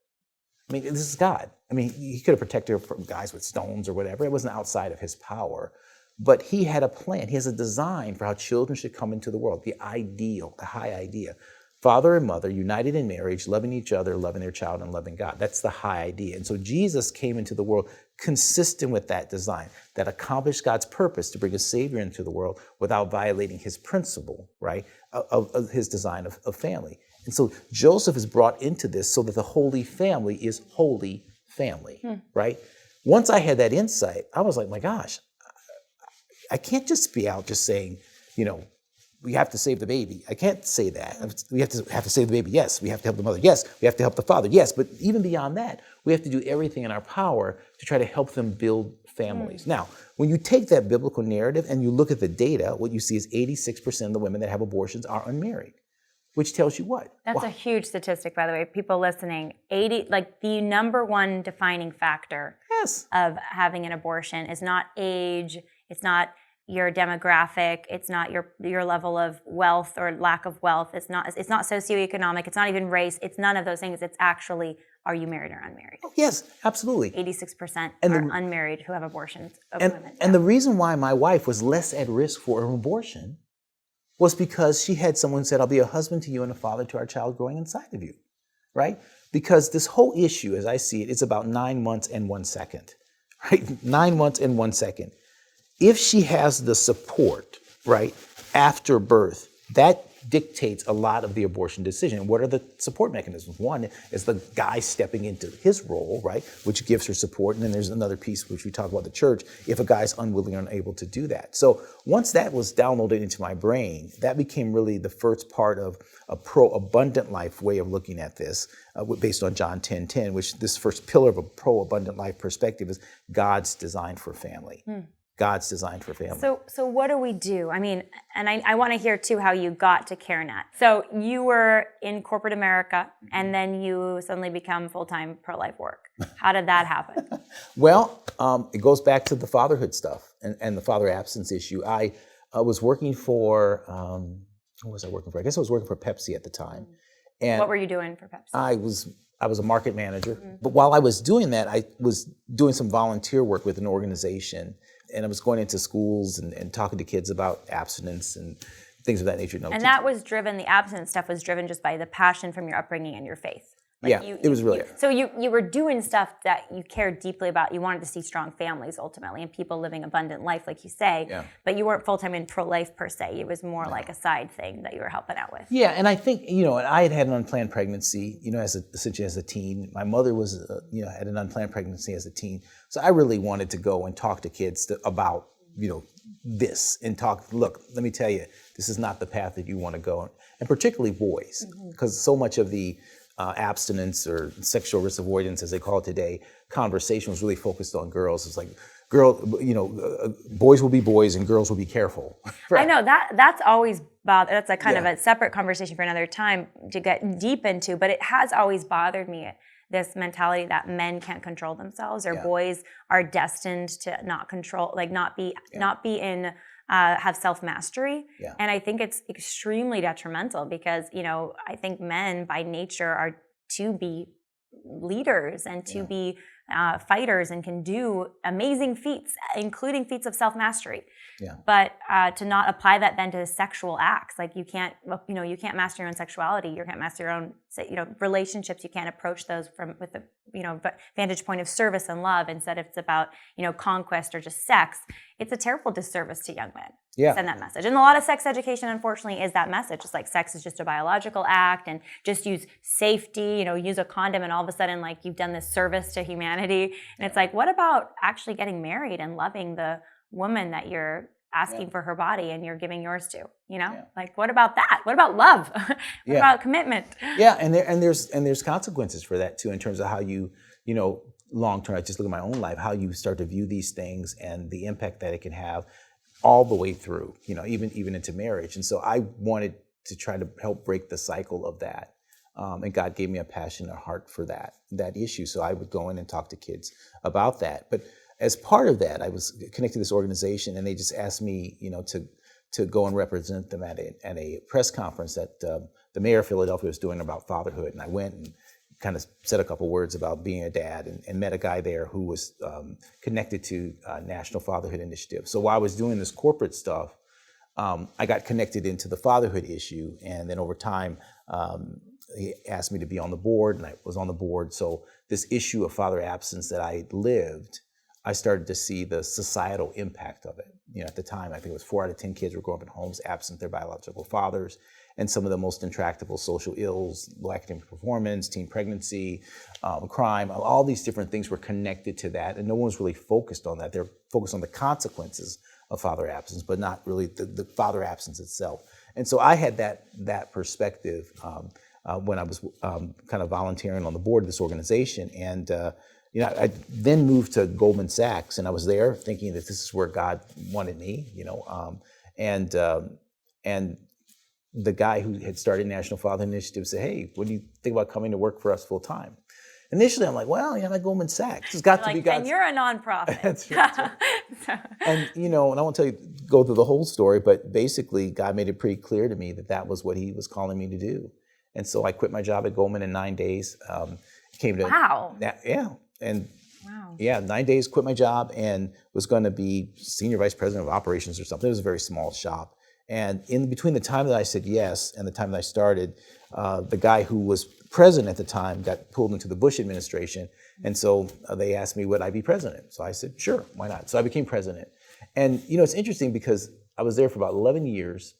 I mean, this is God. I mean, he could have protected her from guys with stones or whatever. It wasn't outside of his power. But he had a plan. He has a design for how children should come into the world, the ideal, the high idea. Father and mother united in marriage, loving each other, loving their child, and loving God. That's the high idea. And so Jesus came into the world consistent with that design, that accomplished God's purpose to bring a Savior into the world without violating his principle, right, of his design of family. And so Joseph is brought into this so that the Holy Family is holy family, right? Once I had that insight, I was like, my gosh, I can't just be out just saying, we have to save the baby. I can't say that. We have to save the baby. Yes. We have to help the mother. Yes. We have to help the father. Yes. But even beyond that, we have to do everything in our power to try to help them build families. Now, when you take that biblical narrative and you look at the data, what you see is 86% of the women that have abortions are unmarried, which tells you what? That's a huge statistic, by the way. People listening, the number one defining factor of having an abortion is not age, it's not your demographic, it's not your level of wealth or lack of wealth, it's not socioeconomic, it's not even race, it's none of those things. It's actually, are you married or unmarried? Oh, yes, absolutely. 86% are unmarried who have abortions of women. And the reason why my wife was less at risk for an abortion was because she had someone said, I'll be a husband to you and a father to our child growing inside of you, right? Because this whole issue, as I see it, is about 9 months and 1 second, right? 9 months and 1 second. If she has the support, right, after birth, that dictates a lot of the abortion decision. What are the support mechanisms? One is the guy stepping into his role, right, which gives her support. And then there's another piece which we talk about the church, if a guy's unwilling or unable to do that. So once that was downloaded into my brain, that became really the first part of a pro-abundant life way of looking at this, based on John 10:10, which this first pillar of a pro-abundant life perspective is God's design for family. God's design for family. So what do we do? I mean, and I want to hear too how you got to CareNet. So you were in corporate America, and then you suddenly become full-time pro-life work. How did that happen? Well, it goes back to the fatherhood stuff and the father absence issue. I was working for, who was I working for? I guess I was working for Pepsi at the time. And what were you doing for Pepsi? I was a market manager. But while I was doing that, I was doing some volunteer work with an organization. And I was going into schools and talking to kids about abstinence and things of that nature. No, and that was driven, the abstinence stuff was driven just by the passion from your upbringing and your faith. It was really. So you were doing stuff that you cared deeply about. You wanted to see strong families ultimately and people living abundant life, like you say. Yeah. But you weren't full-time in pro-life per se. It was more like a side thing that you were helping out with. Yeah, and I think, and I had an unplanned pregnancy, essentially as a teen. My mother was, had an unplanned pregnancy as a teen. So I really wanted to go and talk to kids about, this and talk, look, let me tell you, this is not the path that you want to go. And particularly boys, because so much of the abstinence or sexual risk avoidance, as they call it today, conversation was really focused on girls. It's like, boys will be boys and girls will be careful. I know that's always bothered. That's a kind of a separate conversation for another time to get deep into, but it has always bothered me, this mentality that men can't control themselves or boys are destined to not control, like not be in, have self-mastery. Yeah. And I think it's extremely detrimental because, I think men by nature are to be leaders and to be fighters and can do amazing feats, including feats of self-mastery. Yeah. But to not apply that then to sexual acts, like you can't master your own sexuality. You can't master your own, relationships. You can't approach those with the, vantage point of service and love instead of it's about, conquest or just sex. It's a terrible disservice to young men. Yeah. Send that message. And a lot of sex education, unfortunately, is that message. It's like sex is just a biological act and just use safety, use a condom and all of a sudden like you've done this service to humanity. And it's like, what about actually getting married and loving the woman that you're asking for her body and you're giving yours to, like, what about that? What about love? What about commitment? Yeah. And there's consequences for that too, in terms of how you long-term, I just look at my own life, how you start to view these things and the impact that it can have all the way through, even into marriage. And so I wanted to try to help break the cycle of that. And God gave me a passion and a heart for that issue. So I would go in and talk to kids about that. But as part of that, I was connected to this organization and they just asked me, to go and represent them at a press conference that the mayor of Philadelphia was doing about fatherhood. And I went and kind of said a couple words about being a dad and met a guy there who was connected to National Fatherhood Initiative. So while I was doing this corporate stuff, I got connected into the fatherhood issue. And then over time, he asked me to be on the board and I was on the board. So this issue of father absence that I lived, I started to see the societal impact of it. At the time, I think it was 4 out of 10 kids were growing up in homes absent their biological fathers. And some of the most intractable social ills, low academic performance, teen pregnancy, crime, all these different things were connected to that. And no one was really focused on that. They're focused on the consequences of father absence, but not really the father absence itself. And so I had that perspective when I was kind of volunteering on the board of this organization. And I then moved to Goldman Sachs, and I was there thinking that this is where God wanted me, and the guy who had started National Father Initiative said, "Hey, what do you think about coming to work for us full time?" Initially, I'm like, "Well, I'm at Goldman Sachs. It's got to be God's." And you're a nonprofit. That's right. And and I won't go through the whole story, but basically, God made it pretty clear to me that was what He was calling me to do, and so I quit my job at Goldman in 9 days. Came to and 9 days, quit my job, and was going to be senior vice president of operations or something. It was a very small shop. And in between the time that I said yes and the time that I started, the guy who was president at the time got pulled into the Bush administration. And so they asked me, would I be president? So I said, sure, why not? So I became president. And, it's interesting because I was there for about 11 years.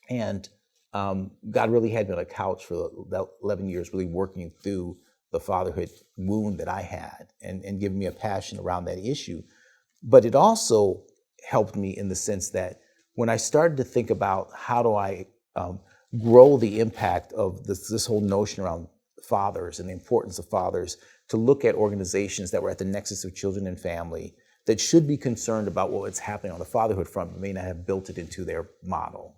And God really had me on a couch for about 11 years, really working through the fatherhood wound that I had and giving me a passion around that issue. But it also helped me in the sense that when I started to think about how do I grow the impact of this whole notion around fathers and the importance of fathers, to look at organizations that were at the nexus of children and family that should be concerned about what's happening on the fatherhood front, but may not have built it into their model.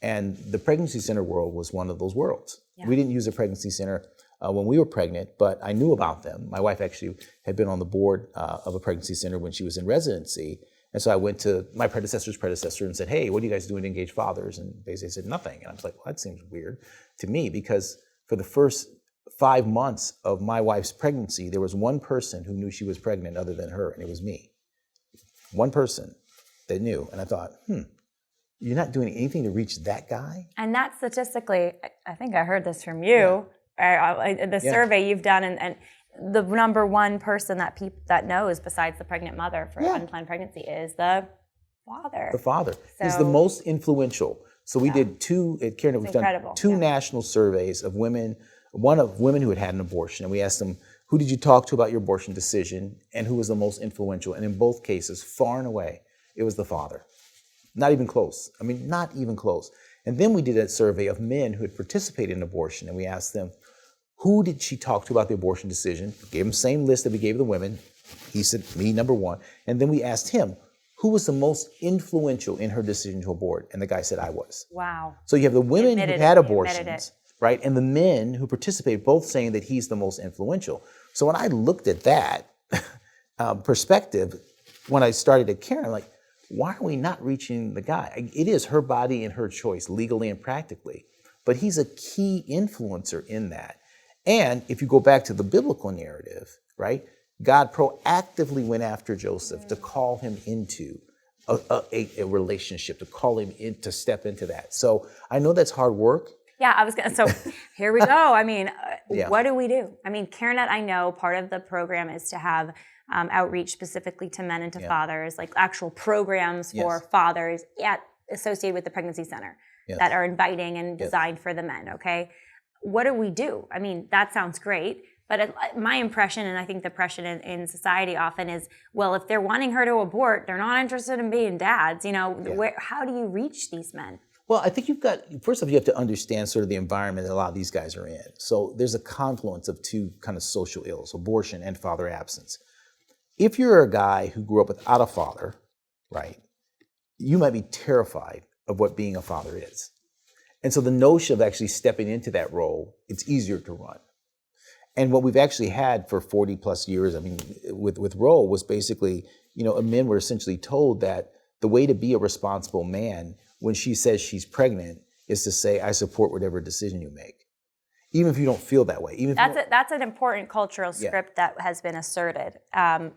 And the pregnancy center world was one of those worlds. Yeah. We didn't use a pregnancy center when we were pregnant, but I knew about them. My wife actually had been on the board of a pregnancy center when she was in residency. And so I went to my predecessor's predecessor and said, hey, what are you guys doing to engage fathers? And they said nothing. And I was like, well, that seems weird to me, because for the first 5 months of my wife's pregnancy, there was one person who knew she was pregnant other than her, and it was me. One person that knew. And I thought, you're not doing anything to reach that guy? And that statistically, I think I heard this from you, the survey you've done, and the number one person that knows besides the pregnant mother for unplanned pregnancy is the father. The father. He's the most influential. So we did two, at CareNet, we've done two national surveys of women, one of women who had an abortion, and we asked them, who did you talk to about your abortion decision, and who was the most influential? And in both cases, far and away, it was the father. Not even close. I mean, not even close. And then we did a survey of men who had participated in abortion, and we asked them, who did she talk to about the abortion decision? Gave him the same list that we gave the women. He said, me, number one. And then we asked him, who was the most influential in her decision to abort? And the guy said, I was. Wow. So you have the women who had abortions, right? And the men who participated, both saying that he's the most influential. So when I looked at that perspective, when I started at CareNet, I'm like, why are we not reaching the guy? It is her body and her choice, legally and practically. But he's a key influencer in that. And if you go back to the biblical narrative, right? God proactively went after Joseph to call him into a relationship, to call him in, to step into that. So I know that's hard work. Yeah, I was going to, so here we go. I mean, what do we do? I mean, CareNet, I know part of the program is to have outreach specifically to men and to fathers, like actual programs for fathers associated with the pregnancy center that are inviting and designed for the men, okay? What do we do? I mean, that sounds great, but my impression, and I think the impression in society often is, well, if they're wanting her to abort, they're not interested in being dads. You know, how do you reach these men? Well, I think first of all, you have to understand sort of the environment that a lot of these guys are in. So there's a confluence of two kind of social ills, abortion and father absence. If you're a guy who grew up without a father, right, you might be terrified of what being a father is. And so the notion of actually stepping into that role, it's easier to run. And what we've actually had for 40 plus years, I mean, with Roe was basically, men were essentially told that the way to be a responsible man when she says she's pregnant is to say, I support whatever decision you make. Even if you don't feel that way. That's an important cultural script that has been asserted.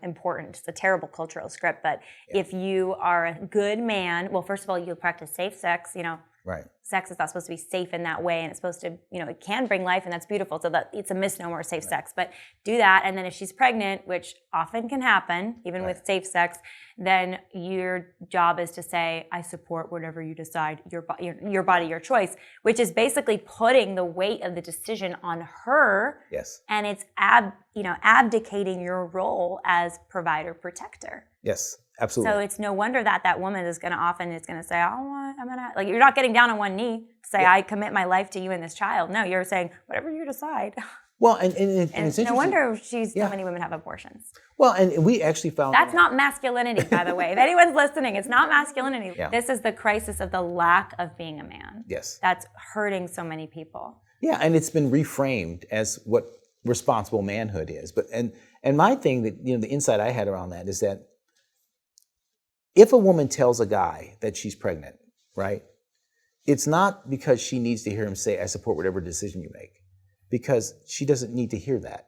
Important. It's a terrible cultural script, but if you are a good man, well, first of all, you practice safe sex, Right. Sex is not supposed to be safe in that way, and it's supposed to, it can bring life, and that's beautiful. So that it's a misnomer of safe sex. But do that, and then if she's pregnant, which often can happen, even with safe sex, then your job is to say, I support whatever you decide, your body, your choice, which is basically putting the weight of the decision on her. Yes. And it's abdicating your role as provider protector. Yes. Absolutely. So it's no wonder that woman is going to say, you're not getting down on one knee to say, I commit my life to you and this child. No, you're saying, whatever you decide. Well, and it's interesting. No wonder so many women have abortions. Well, and we actually found that's not masculinity, by the way. If anyone's listening, it's not masculinity. Yeah. This is the crisis of the lack of being a man. Yes. That's hurting so many people. Yeah, and it's been reframed as what responsible manhood is. But and my thing that the insight I had around that is that if a woman tells a guy that she's pregnant, right, it's not because she needs to hear him say, I support whatever decision you make, because she doesn't need to hear that.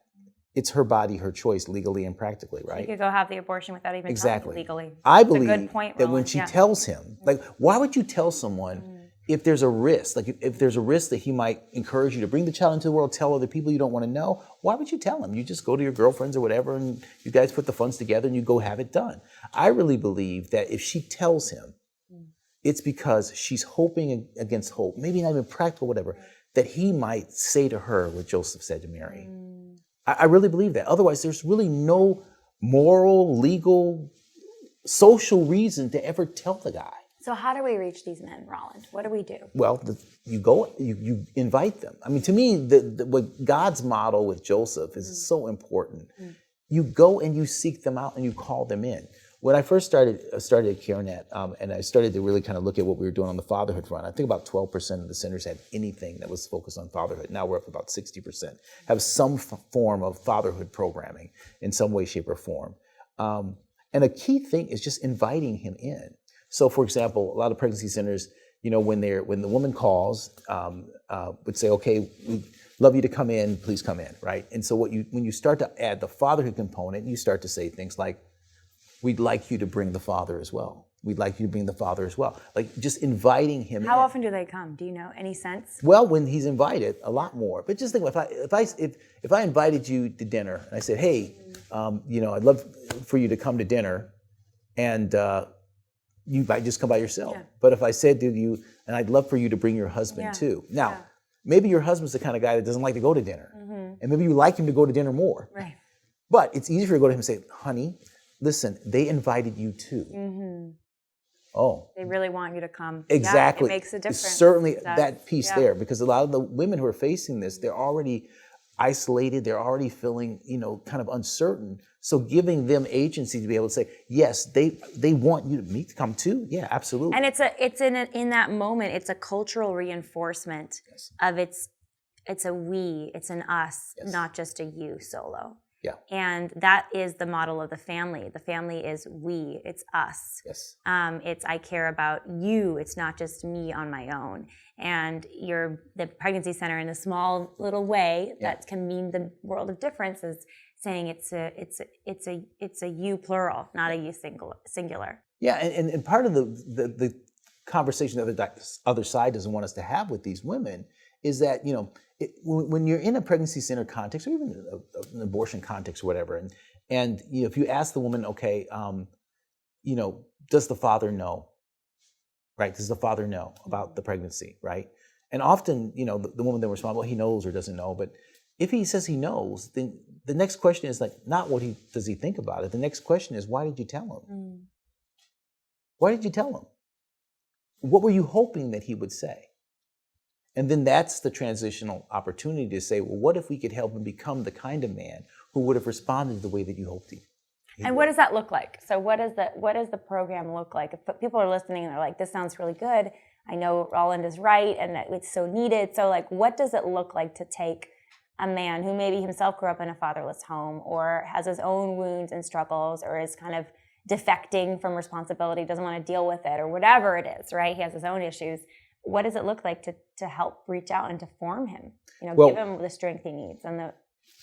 It's her body, her choice, legally and practically, right? She could go have the abortion without even telling you legally. I believe that when she tells him, why would you tell someone if there's a risk, if there's a risk that he might encourage you to bring the child into the world, tell other people you don't want to know, why would you tell him? You just go to your girlfriends or whatever, and you guys put the funds together and you go have it done. I really believe that if she tells him, it's because she's hoping against hope, maybe not even practical, whatever, that he might say to her what Joseph said to Mary. I really believe that. Otherwise, there's really no moral, legal, social reason to ever tell the guy. So how do we reach these men, Roland? What do we do? Well, you invite them. I mean, to me, what God's model with Joseph is so important. You go and you seek them out and you call them in. When I first started at CareNet, and I started to really kind of look at what we were doing on the fatherhood front, I think about 12% of the centers had anything that was focused on fatherhood. Now we're up to about 60%, have some form of fatherhood programming in some way, shape, or form. And a key thing is just inviting him in. So, for example, a lot of pregnancy centers, when the woman calls, would say, "Okay, we'd love you to come in. Please come in." Right? And so, when you start to add the fatherhood component, you start to say things like, "We'd like you to bring the father as well." we'd like you to bring the father as well. Like just inviting him How in. often do they come? Do you know? Any sense? Well, when he's invited, a lot more. But just think, if I invited you to dinner and I said, hey, I'd love for you to come to dinner, and you might just come by yourself. Yeah. But if I said to you, and I'd love for you to bring your husband too. Now, maybe your husband's the kind of guy that doesn't like to go to dinner, and maybe you like him to go to dinner more. Right. But it's easier to go to him and say, honey, listen, they invited you too. Mm-hmm. Oh. They really want you to come. Exactly. Yeah, it makes a difference. Certainly that piece there, because a lot of the women who are facing this, they're already isolated, they're already feeling, kind of uncertain. So giving them agency to be able to say, yes, they want you to come too. Yeah, absolutely. And it's in that moment, it's a cultural reinforcement of it's a we, it's an us, not just a you solo. Yeah. And that is the model of the family. The family is we, it's us. Yes. It's I care about you, it's not just me on my own. And the pregnancy center in a small little way that can mean the world of difference is saying it's a you plural, not a you singular. Yeah, and part of the conversation the other side doesn't want us to have with these women is that, when you're in a pregnancy center context or even an abortion context or whatever, and if you ask the woman, okay, does the father know? Right? Does the father know about the pregnancy? Right? And often, the woman then responds, well, he knows or doesn't know. But if he says he knows, then the next question is not what does he think about it. The next question is, why did you tell him? Why did you tell him? What were you hoping that he would say? And then that's the transitional opportunity to say, well, what if we could help him become the kind of man who would have responded the way that you hoped he And what does that look like? So what does the program look like? If people are listening and they're like, this sounds really good. I know Roland is right and that it's so needed. So what does it look like to take a man who maybe himself grew up in a fatherless home or has his own wounds and struggles or is kind of defecting from responsibility, doesn't want to deal with it or whatever it is, right? He has his own issues. What does it look like to help reach out and to form him? Give him the strength he needs and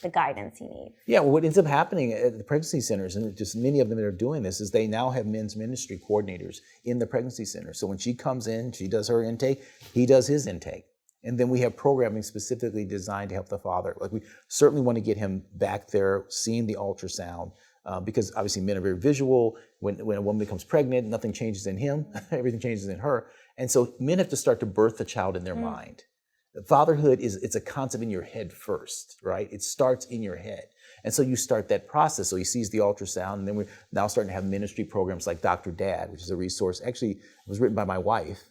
the guidance he needs. Yeah, well, what ends up happening at the pregnancy centers, and just many of them that are doing this, is they now have men's ministry coordinators in the pregnancy center. So when she comes in, she does her intake, he does his intake. And then we have programming specifically designed to help the father. We certainly want to get him back there, seeing the ultrasound, because obviously men are very visual. When a woman becomes pregnant, nothing changes in him, everything changes in her. And so men have to start to birth the child in their mind. Fatherhood it's a concept in your head first, right? It starts in your head. And so you start that process. So he sees the ultrasound, and then we're now starting to have ministry programs like Dr. Dad, which is a resource. Actually, it was written by my wife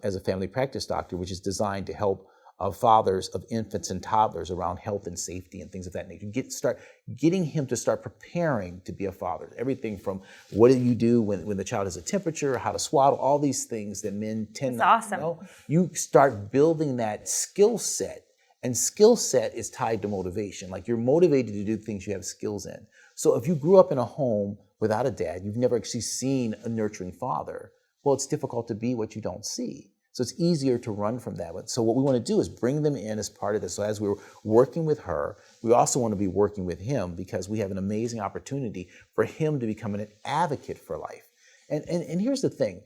as a family practice doctor, which is designed to help fathers of infants and toddlers around health and safety and things of that nature. Start getting him to start preparing to be a father. Everything from what do you do when the child has a temperature, how to swaddle, all these things that men tend not to know. You start building that skill set, and skill set is tied to motivation. You're motivated to do things you have skills in. So if you grew up in a home without a dad, you've never actually seen a nurturing father, well, it's difficult to be what you don't see. So it's easier to run from that. So what we want to do is bring them in as part of this. So as we're working with her, we also want to be working with him because we have an amazing opportunity for him to become an advocate for life. And here's the thing.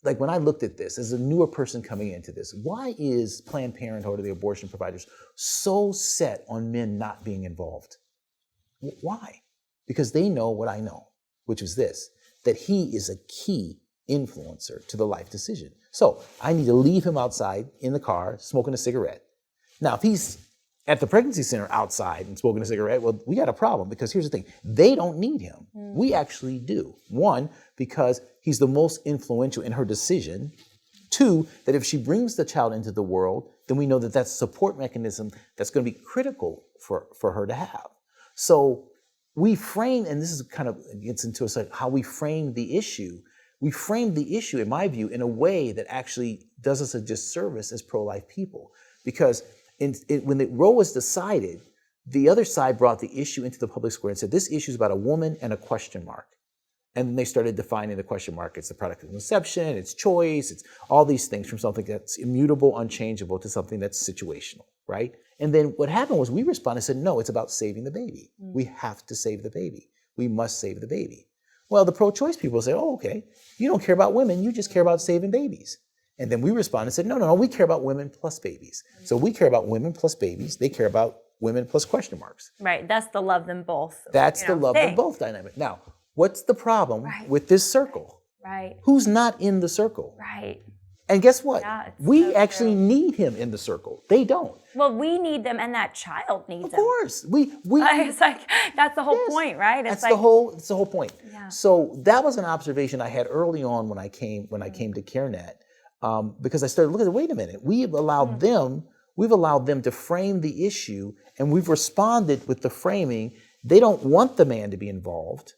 When I looked at this as a newer person coming into this, why is Planned Parenthood or the abortion providers so set on men not being involved? Why? Because they know what I know, which was this, that he is a key influencer to the life decision. So I need to leave him outside in the car smoking a cigarette. Now, if he's at the pregnancy center outside and smoking a cigarette, well, we got a problem because here's the thing. They don't need him. We actually do. One, because he's the most influential in her decision. Two, that if she brings the child into the world, then we know that that's a support mechanism that's going to be critical for her to have. So we frame, and this is kind of gets into how we frame the issue. We frame the issue, in my view, in a way that actually does us a disservice as pro-life people. Because when the Roe was decided, the other side brought the issue into the public square and said, this issue is about a woman and a question mark. And then they started defining the question mark. It's the product of conception, it's choice, it's all these things from something that's immutable, unchangeable to something that's situational, right? And then what happened was we responded and said, no, it's about saving the baby. We have to save the baby. We must save the baby. Well, the pro-choice people say, oh, okay, you don't care about women, you just care about saving babies. And then we responded and said, no, we care about women plus babies. So we care about women plus babies. They care about women plus question marks. Right. That's the love them both. That's the love them both dynamic. Now, what's the problem with this circle? Right. Who's not in the circle? Right. And guess what? Yeah, we so actually true. need him in the circle. They don't. Well, we need them, and that child needs them. Of course. We It's like, that's the whole point, right? It's that's the whole point. Yeah. So that was an observation I had early on when I came to CareNet, because I started looking at, wait a minute, we've allowed them to frame the issue, and we've responded with the framing. They don't want the man to be involved.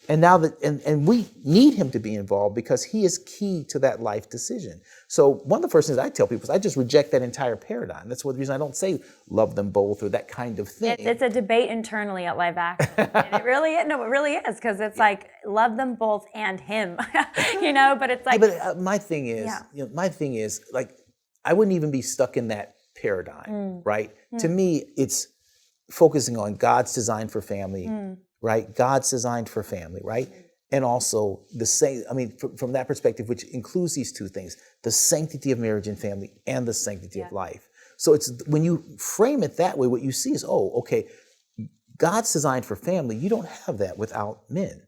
And now and we need him to be involved because he is key to that life decision. So one of the first things I tell people is I just reject that entire paradigm. That's the reason I don't say love them both or that kind of thing. It's a debate internally at Live Action. And it really is. No, it really is, because it's like love them both and him, but it's like. But my thing is, like, I wouldn't even be stuck in that paradigm, right? To me, it's focusing on God's design for family, right? God's designed for family, right? And also from that perspective, which includes these two things, the sanctity of marriage and family and the sanctity of life. So it's when you frame it that way, what you see is, oh, okay, God's designed for family. You don't have that without men,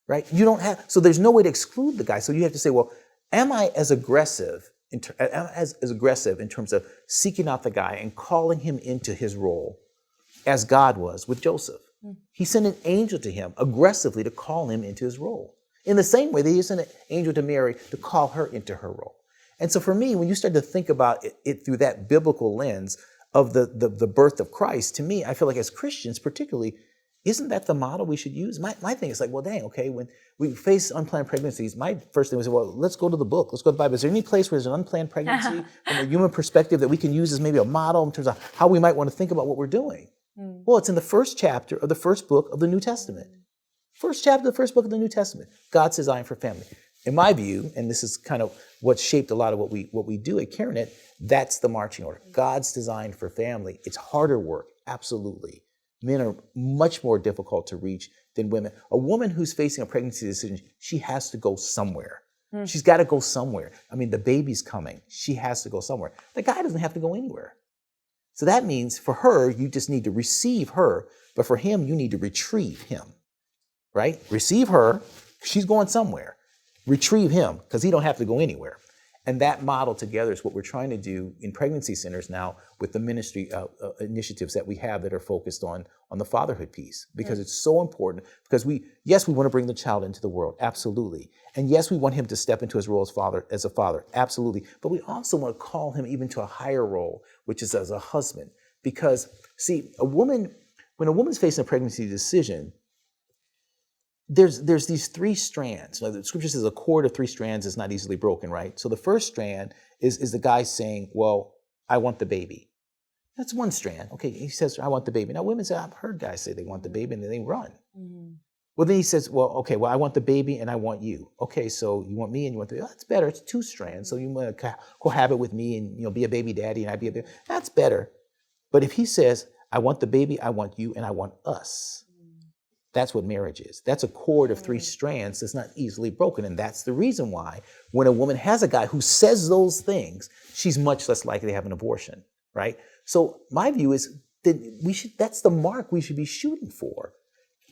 right? You don't have, so there's no way to exclude the guy. So you have to say, well, am I as aggressive in terms of seeking out the guy and calling him into his role as God was with Joseph? He sent an angel to him aggressively to call him into his role. In the same way that he sent an angel to Mary to call her into her role. And so for me, when you start to think about it through that biblical lens of the birth of Christ, to me, I feel like as Christians particularly, isn't that the model we should use? My thing is like, well, dang, okay, when we face unplanned pregnancies, my first thing was, well, let's go to the book. Let's go to the Bible. Is there any place where there's an unplanned pregnancy from a human perspective that we can use as maybe a model in terms of how we might want to think about what we're doing? Well, it's in the first chapter of the first book of the New Testament. First chapter of the first book of the New Testament. God's design for family. In my view, and this is kind of what shaped a lot of what we do at CareNet, that's the marching order. God's design for family. It's harder work, absolutely. Men are much more difficult to reach than women. A woman who's facing a pregnancy decision, she has to go somewhere. She's got to go somewhere. I mean, the baby's coming. She has to go somewhere. The guy doesn't have to go anywhere. So that means for her, you just need to receive her, but for him, you need to retrieve him, right? Receive her, she's going somewhere. Retrieve him, because he don't have to go anywhere. And that model together is what we're trying to do in pregnancy centers now with the ministry initiatives that we have that are focused on the fatherhood piece, because it's so important. Because we want to bring the child into the world, absolutely. And yes, we want him to step into his role as a father, absolutely. But we also want to call him even to a higher role, which is as a husband. Because, see, when a woman's facing a pregnancy decision, there's these three strands. Now, the scripture says a cord of three strands is not easily broken, right? So the first strand is the guy saying, well, I want the baby. That's one strand. Okay, he says, I want the baby. Now, women say, I've heard guys say they want the baby, and then they run. Well, then he says, well, okay, I want the baby and I want you. Okay, so you want me and you want the baby. That's better. It's two strands. So you want to cohabit with me and be a baby daddy and I be a baby. That's better. But if he says, I want the baby, I want you, and I want us. That's what marriage is. That's a cord of three strands that's not easily broken. And that's the reason why when a woman has a guy who says those things, she's much less likely to have an abortion, right? So my view is that that's the mark we should be shooting for.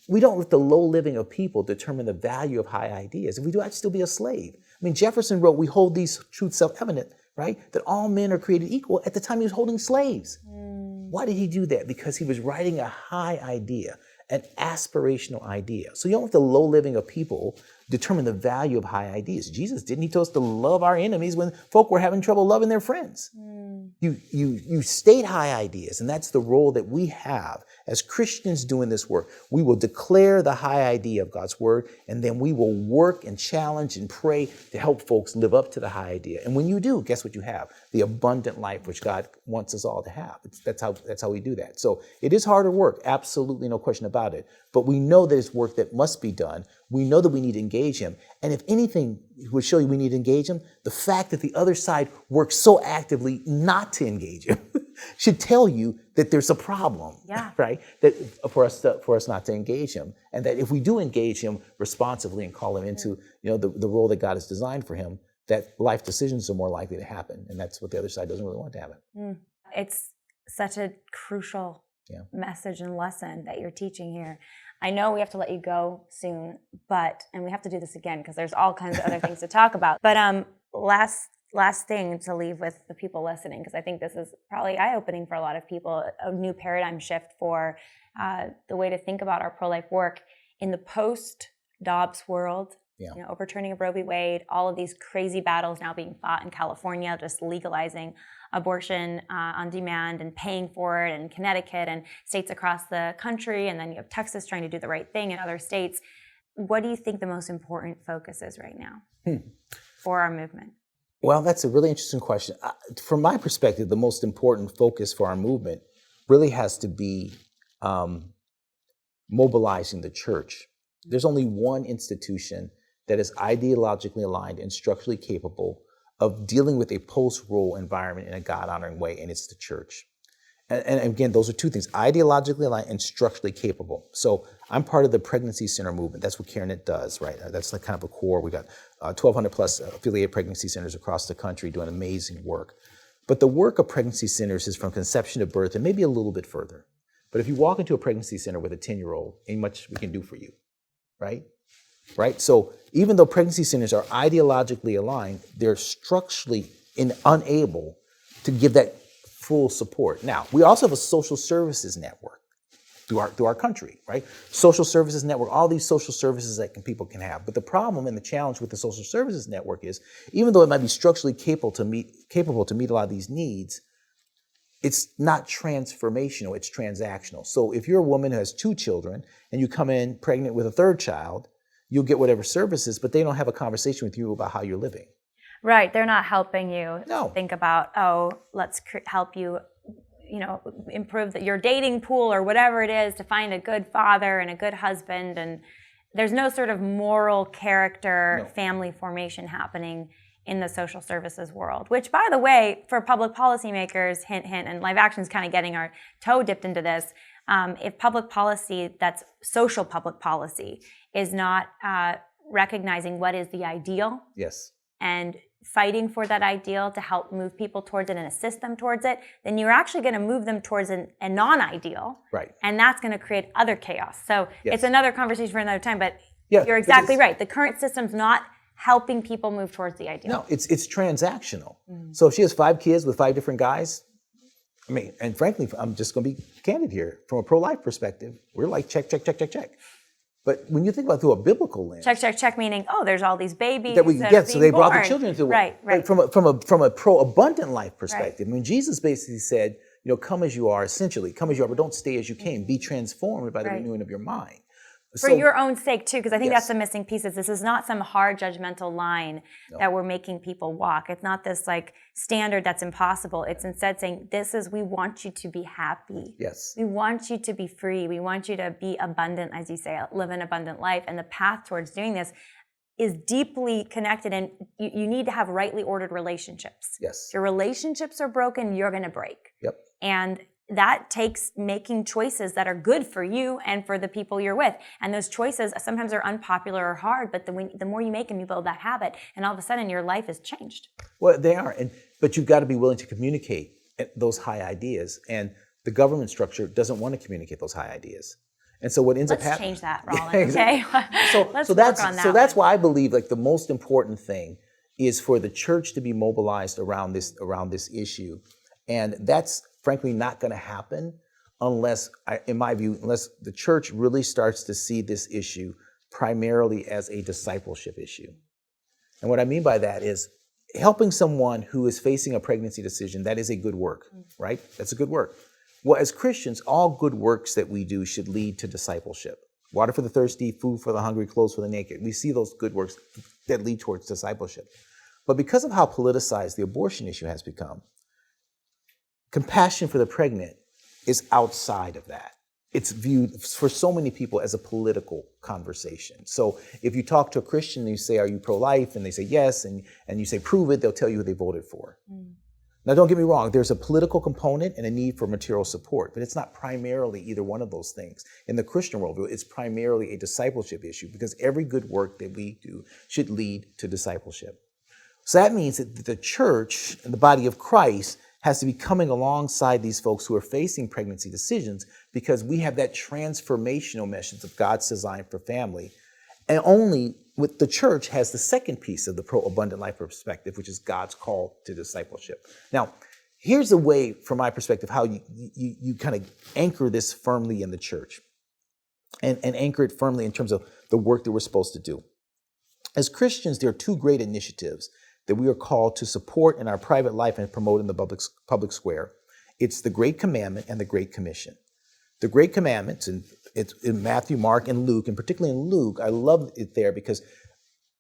We don't let the low living of people determine the value of high ideas. If we do, I'd still be a slave. I mean, Jefferson wrote, we hold these truths self-evident, right? That all men are created equal at the time he was holding slaves. Why did he do that? Because he was writing a high idea, an aspirational idea. So you don't let the low living of people determine the value of high ideas. Jesus didn't. He told us to love our enemies when folk were having trouble loving their friends. You state high ideas, and that's the role that we have as Christians doing this work. We will declare the high idea of God's word, and then we will work and challenge and pray to help folks live up to the high idea. And when you do, guess what you have? The abundant life which God wants us all to have. That's how we do that. So it is harder work, absolutely no question about it. But we know that it's work that must be done. We know that we need to engage him. And if anything would show you we need to engage him, the fact that the other side works so actively not to engage him. should tell you that there's a problem, right? That for us not to engage him, and that if we do engage him responsively and call him into the role that God has designed for him, that life decisions are more likely to happen, and that's what the other side doesn't really want to happen. It's such a crucial message and lesson that you're teaching here. I know we have to let you go soon, and we have to do this again because there's all kinds of other things to talk about. But last thing to leave with the people listening, because I think this is probably eye-opening for a lot of people, a new paradigm shift for the way to think about our pro-life work in the post-Dobbs world. Overturning of Roe v. Wade, all of these crazy battles now being fought in California, just legalizing abortion on demand and paying for it, and Connecticut and states across the country, and then you have Texas trying to do the right thing in other states. What do you think the most important focus is right now for our movement? Well, that's a really interesting question. From my perspective, the most important focus for our movement really has to be mobilizing the church. There's only one institution that is ideologically aligned and structurally capable of dealing with a post-Roe environment in a God-honoring way, and it's the church. And again, those are two things, ideologically aligned and structurally capable. So I'm part of the Pregnancy Center movement. That's what CareNet does, right? That's like kind of a core. We got 1,200 plus affiliated pregnancy centers across the country doing amazing work. But the work of pregnancy centers is from conception to birth and maybe a little bit further. But if you walk into a pregnancy center with a 10-year-old, ain't much we can do for you, right? Right? So even though pregnancy centers are ideologically aligned, they're structurally unable to give that full support. Now, we also have a social services network through our country, right? Social services network, all these social services that people can have. But the problem and the challenge with the social services network is, even though it might be structurally capable to meet a lot of these needs, it's not transformational, it's transactional. So if you're a woman who has 2 children and you come in pregnant with a 3rd child, you'll get whatever services, but they don't have a conversation with you about how you're living. Right. They're not helping you think about, let's help you, improve your dating pool or whatever it is to find a good father and a good husband. And there's no sort of moral character family formation happening in the social services world, which, by the way, for public policymakers, hint, hint, and Live Action's kind of getting our toe dipped into this. If public policy, that's social public policy, is not recognizing what is the ideal and fighting for that ideal to help move people towards it and assist them towards it, then you're actually going to move them towards a non-ideal. Right. And that's going to create other chaos. So it's another conversation for another time, but you're exactly right. The current system's not helping people move towards the ideal. No, it's transactional. So if she has 5 kids with 5 different guys, I mean, and frankly, I'm just going to be candid here. From a pro-life perspective, we're like, check. But when you think about it through a biblical lens, check, meaning there's all these babies that we can get. So they brought the children into the world. Right. From a pro-abundant life perspective, I mean, Jesus basically said, come as you are, essentially, come as you are, but don't stay as you came. Be transformed by the renewing of your mind. For your own sake, too, because I think that's the missing piece. This is not some hard, judgmental line that we're making people walk. It's not this standard that's impossible. It's instead saying, we want you to be happy. Yes. We want you to be free. We want you to be abundant, as you say, live an abundant life. And the path towards doing this is deeply connected, and you need to have rightly ordered relationships. Yes. If your relationships are broken, you're going to break. Yep. And that takes making choices that are good for you and for the people you're with. And those choices sometimes are unpopular or hard, but the more you make them, you build that habit, and all of a sudden your life is changed. Well, they are, but you've got to be willing to communicate those high ideas, and the government structure doesn't want to communicate those high ideas. And so what ends up happening... Let's change that, Roland, okay? Let's work on that. So that's why I believe the most important thing is for the church to be mobilized around this issue. And that's frankly not going to happen unless the church really starts to see this issue primarily as a discipleship issue. And what I mean by that is helping someone who is facing a pregnancy decision, that is a good work, right? That's a good work. Well, as Christians, all good works that we do should lead to discipleship. Water for the thirsty, food for the hungry, clothes for the naked. We see those good works that lead towards discipleship. But because of how politicized the abortion issue has become, compassion for the pregnant is outside of that. It's viewed for so many people as a political conversation. So if you talk to a Christian and you say, are you pro-life? And they say yes, and you say, prove it, they'll tell you who they voted for. Now, don't get me wrong, there's a political component and a need for material support, but it's not primarily either one of those things. In the Christian worldview, it's primarily a discipleship issue because every good work that we do should lead to discipleship. So that means that the church and the body of Christ has to be coming alongside these folks who are facing pregnancy decisions because we have that transformational message of God's design for family. And only with the church has the second piece of the pro-abundant life perspective, which is God's call to discipleship. Now, here's a way, from my perspective, how you kind of anchor this firmly in the church and anchor it firmly in terms of the work that we're supposed to do. As Christians, there are two great initiatives that we are called to support in our private life and promote in the public square. It's the Great Commandment and the Great Commission. The Great Commandments, and it's in Matthew, Mark, and Luke, and particularly in Luke, I love it there because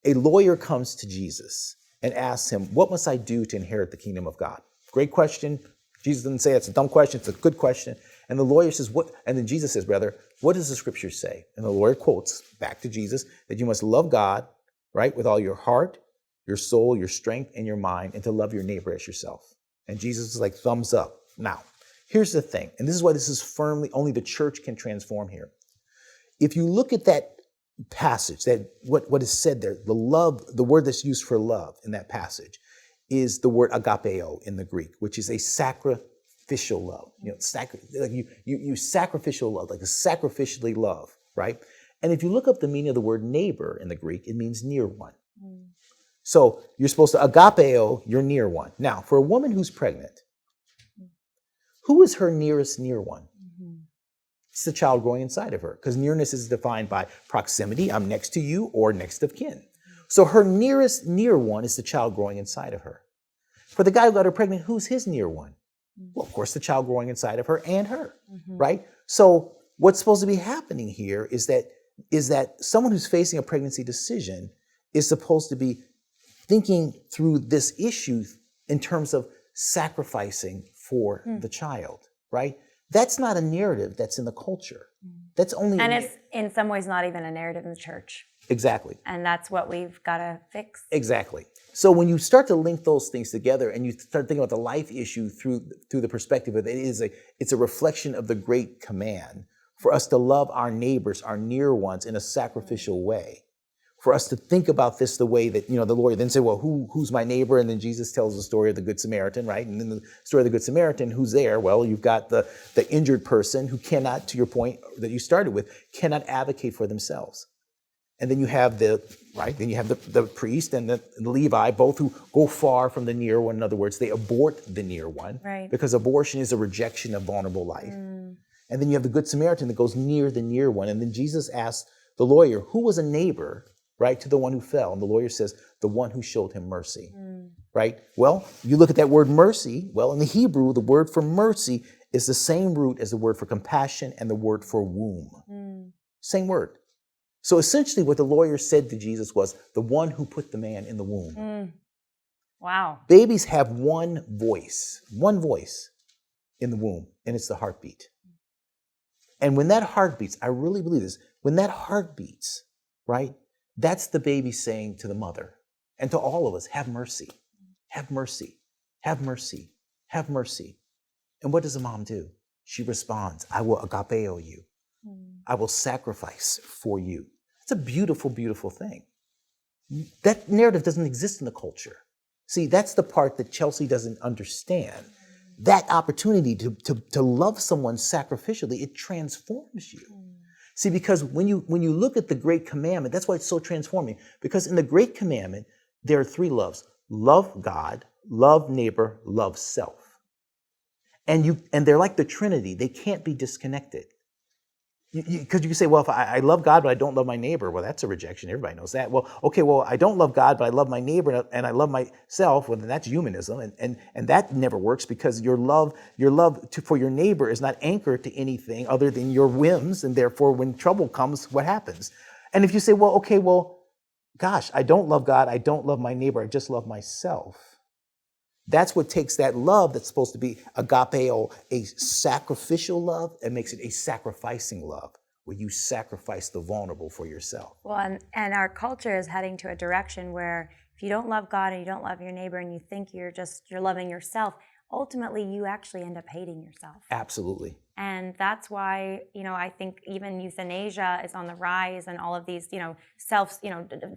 a lawyer comes to Jesus and asks him, what must I do to inherit the kingdom of God? Great question. Jesus doesn't say it's a dumb question, it's a good question. And the lawyer says, and then Jesus says, what does the scripture say? And the lawyer quotes back to Jesus that you must love God, right, with all your heart, your soul, your strength, and your mind, and to love your neighbor as yourself. And Jesus is like, thumbs up. Now, here's the thing, and this is why this is firmly, only the church can transform here. If you look at that passage, that what is said there, the word that's used for love in that passage is the word agapeo in the Greek, which is a sacrificial love. You sacrificial love, like a sacrificially love, right? And if you look up the meaning of the word neighbor in the Greek, it means near one. So you're supposed to agapeo your near one. Now, for a woman who's pregnant, who is her nearest near one? It's the child growing inside of her, because nearness is defined by proximity, I'm next to you, or next of kin. So her nearest near one is the child growing inside of her. For the guy who got her pregnant, who's his near one? Well, of course, the child growing inside of her and her, right? So what's supposed to be happening here is that someone who's facing a pregnancy decision is supposed to be thinking through this issue in terms of sacrificing for the child, right? That's not a narrative that's in the culture. That's only and it's in some ways not even a narrative in the church. Exactly. And that's what we've got to fix. Exactly. So when you start to link those things together and you start thinking about the life issue through the perspective of it's a reflection of the great command for us to love our neighbors, our near ones, in a sacrificial way. For us to think about this the way that, the lawyer then said, well, who's my neighbor? And then Jesus tells the story of the Good Samaritan, right? And then the story of the Good Samaritan, who's there? Well, you've got the injured person who cannot, to your point that you started with, cannot advocate for themselves. And then you have the priest and the Levi, both who go far from the near one. In other words, they abort the near one. Right. Because abortion is a rejection of vulnerable life. And then you have the Good Samaritan that goes near the near one. And then Jesus asks the lawyer, who was a neighbor, right, to the one who fell? And the lawyer says, the one who showed him mercy, right? Well, you look at that word mercy. Well, in the Hebrew, the word for mercy is the same root as the word for compassion and the word for womb. Same word. So essentially what the lawyer said to Jesus was the one who put the man in the womb. Wow. Babies have one voice in the womb, and it's the heartbeat. And when that heart beats, I really believe this, when that heart beats, right, that's the baby saying to the mother and to all of us, have mercy, have mercy, have mercy, have mercy. And what does the mom do? She responds, I will agapeo you. I will sacrifice for you. It's a beautiful, beautiful thing. That narrative doesn't exist in the culture. See, that's the part that Chelsea doesn't understand. That opportunity to love someone sacrificially, it transforms you. See, because when you look at the Great Commandment, that's why it's so transforming. Because in the Great Commandment, there are three loves. Love God, love neighbor, love self. And they're like the Trinity. They can't be disconnected. Because you can say, well, if I love God, but I don't love my neighbor, well, that's a rejection. Everybody knows that. Well, okay, well, I don't love God, but I love my neighbor and I love myself. Well, then that's humanism. And that never works because your love for your neighbor is not anchored to anything other than your whims. And therefore, when trouble comes, what happens? And if you say, well, okay, well, gosh, I don't love God. I don't love my neighbor. I just love myself. That's what takes that love that's supposed to be agapeo, a sacrificial love, and makes it a sacrificing love, where you sacrifice the vulnerable for yourself. Well, and our culture is heading to a direction where if If you don't love God and you don't love your neighbor and you think you're loving yourself, ultimately you actually end up hating yourself. Absolutely. And that's why, I think even euthanasia is on the rise, and all of these,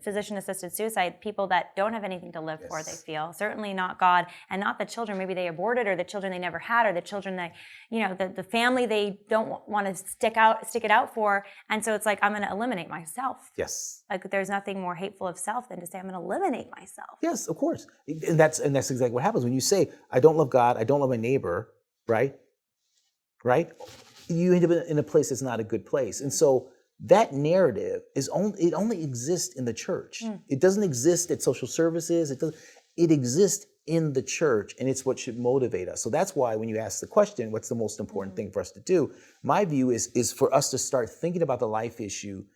physician-assisted suicide, people that don't have anything to live for, they feel. Certainly not God, and not the children maybe they aborted, or the children they never had, or the children that, the family they don't want to stick it out for. And so it's like, I'm going to eliminate myself. Yes. Like, there's nothing more hateful of self than to say, I'm going to eliminate myself. Yes, of course. And that's exactly what happens when you say, I don't love God, I don't love my neighbor, right? You end up in a place that's not a good place. And so that narrative only exists in the church. It doesn't exist at social services. It exists in the church, and it's what should motivate us. So that's why when you ask the question, what's the most important thing for us to do? My view is for us to start thinking about the life issue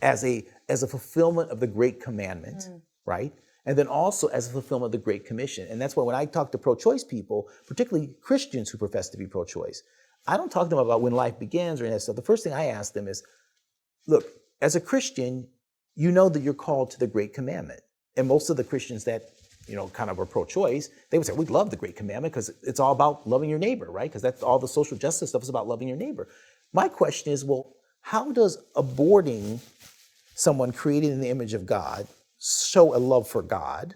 as a fulfillment of the Great Commandment, right? And then also as a fulfillment of the Great Commission. And that's why when I talk to pro-choice people, particularly Christians who profess to be pro-choice, I don't talk to them about when life begins or any of that stuff. The first thing I ask them is, look, as a Christian, you know that you're called to the Great Commandment. And most of the Christians that, kind of are pro-choice, they would say, we love the Great Commandment because it's all about loving your neighbor, right? Because that's all the social justice stuff is about loving your neighbor. My question is, well, how does aborting someone created in the image of God show a love for God?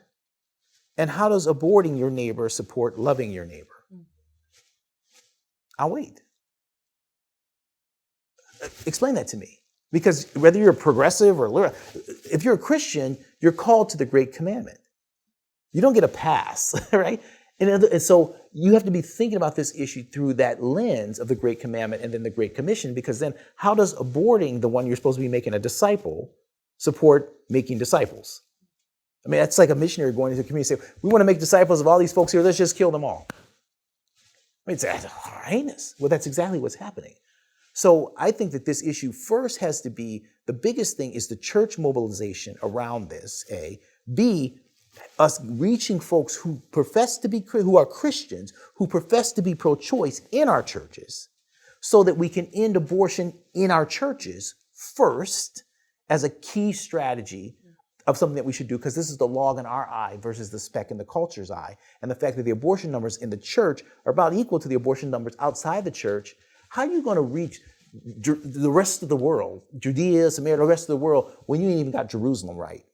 And how does aborting your neighbor support loving your neighbor? I'll wait. Explain that to me. Because whether you're progressive or liberal, if you're a Christian, you're called to the Great Commandment. You don't get a pass, right? And so you have to be thinking about this issue through that lens of the Great Commandment and then the Great Commission, because then how does aborting the one you're supposed to be making a disciple support making disciples? I mean, that's like a missionary going into the community and saying, we want to make disciples of all these folks here, let's just kill them all. I mean, that's heinous. Well, that's exactly what's happening. So I think that this issue first has to be, the biggest thing is the church mobilization around this, A. B, us reaching folks who are Christians, who profess to be pro-choice in our churches, so that we can end abortion in our churches first as a key strategy of something that we should do, because this is the log in our eye versus the speck in the culture's eye. And the fact that the abortion numbers in the church are about equal to the abortion numbers outside the church, how are you going to reach the rest of the world, Judea, Samaria, the rest of the world, when you ain't even got Jerusalem right?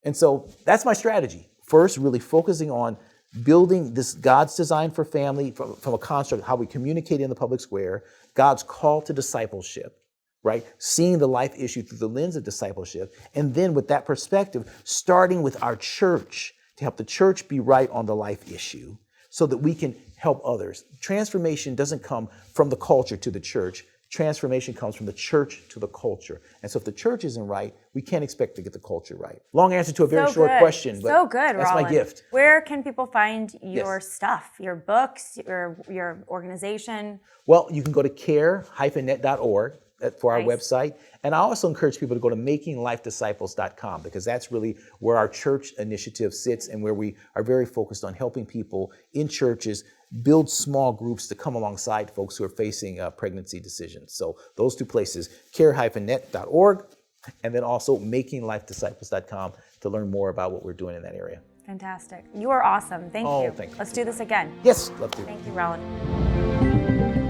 And so that's my strategy. First, really focusing on building this God's design for family from a construct, how we communicate in the public square, God's call to discipleship, right? Seeing the life issue through the lens of discipleship. And then with that perspective, starting with our church to help the church be right on the life issue so that we can help others. Transformation doesn't come from the culture to the church. Transformation comes from the church to the culture. And so if the church isn't right, we can't expect to get the culture right. Long answer to a very short question, but so good, that's Roland. my gift. Where can people find your stuff, your books, your organization? Well, you can go to care-net.org. For our website. And I also encourage people to go to makinglifedisciples.com, because that's really where our church initiative sits and where we are very focused on helping people in churches build small groups to come alongside folks who are facing pregnancy decisions. So those two places, care-net.org, and then also makinglifedisciples.com to learn more about what we're doing in that area. Fantastic. You are awesome. Thank you. Thank you. Let's do this again. Yes, love to. Thank you, Roland.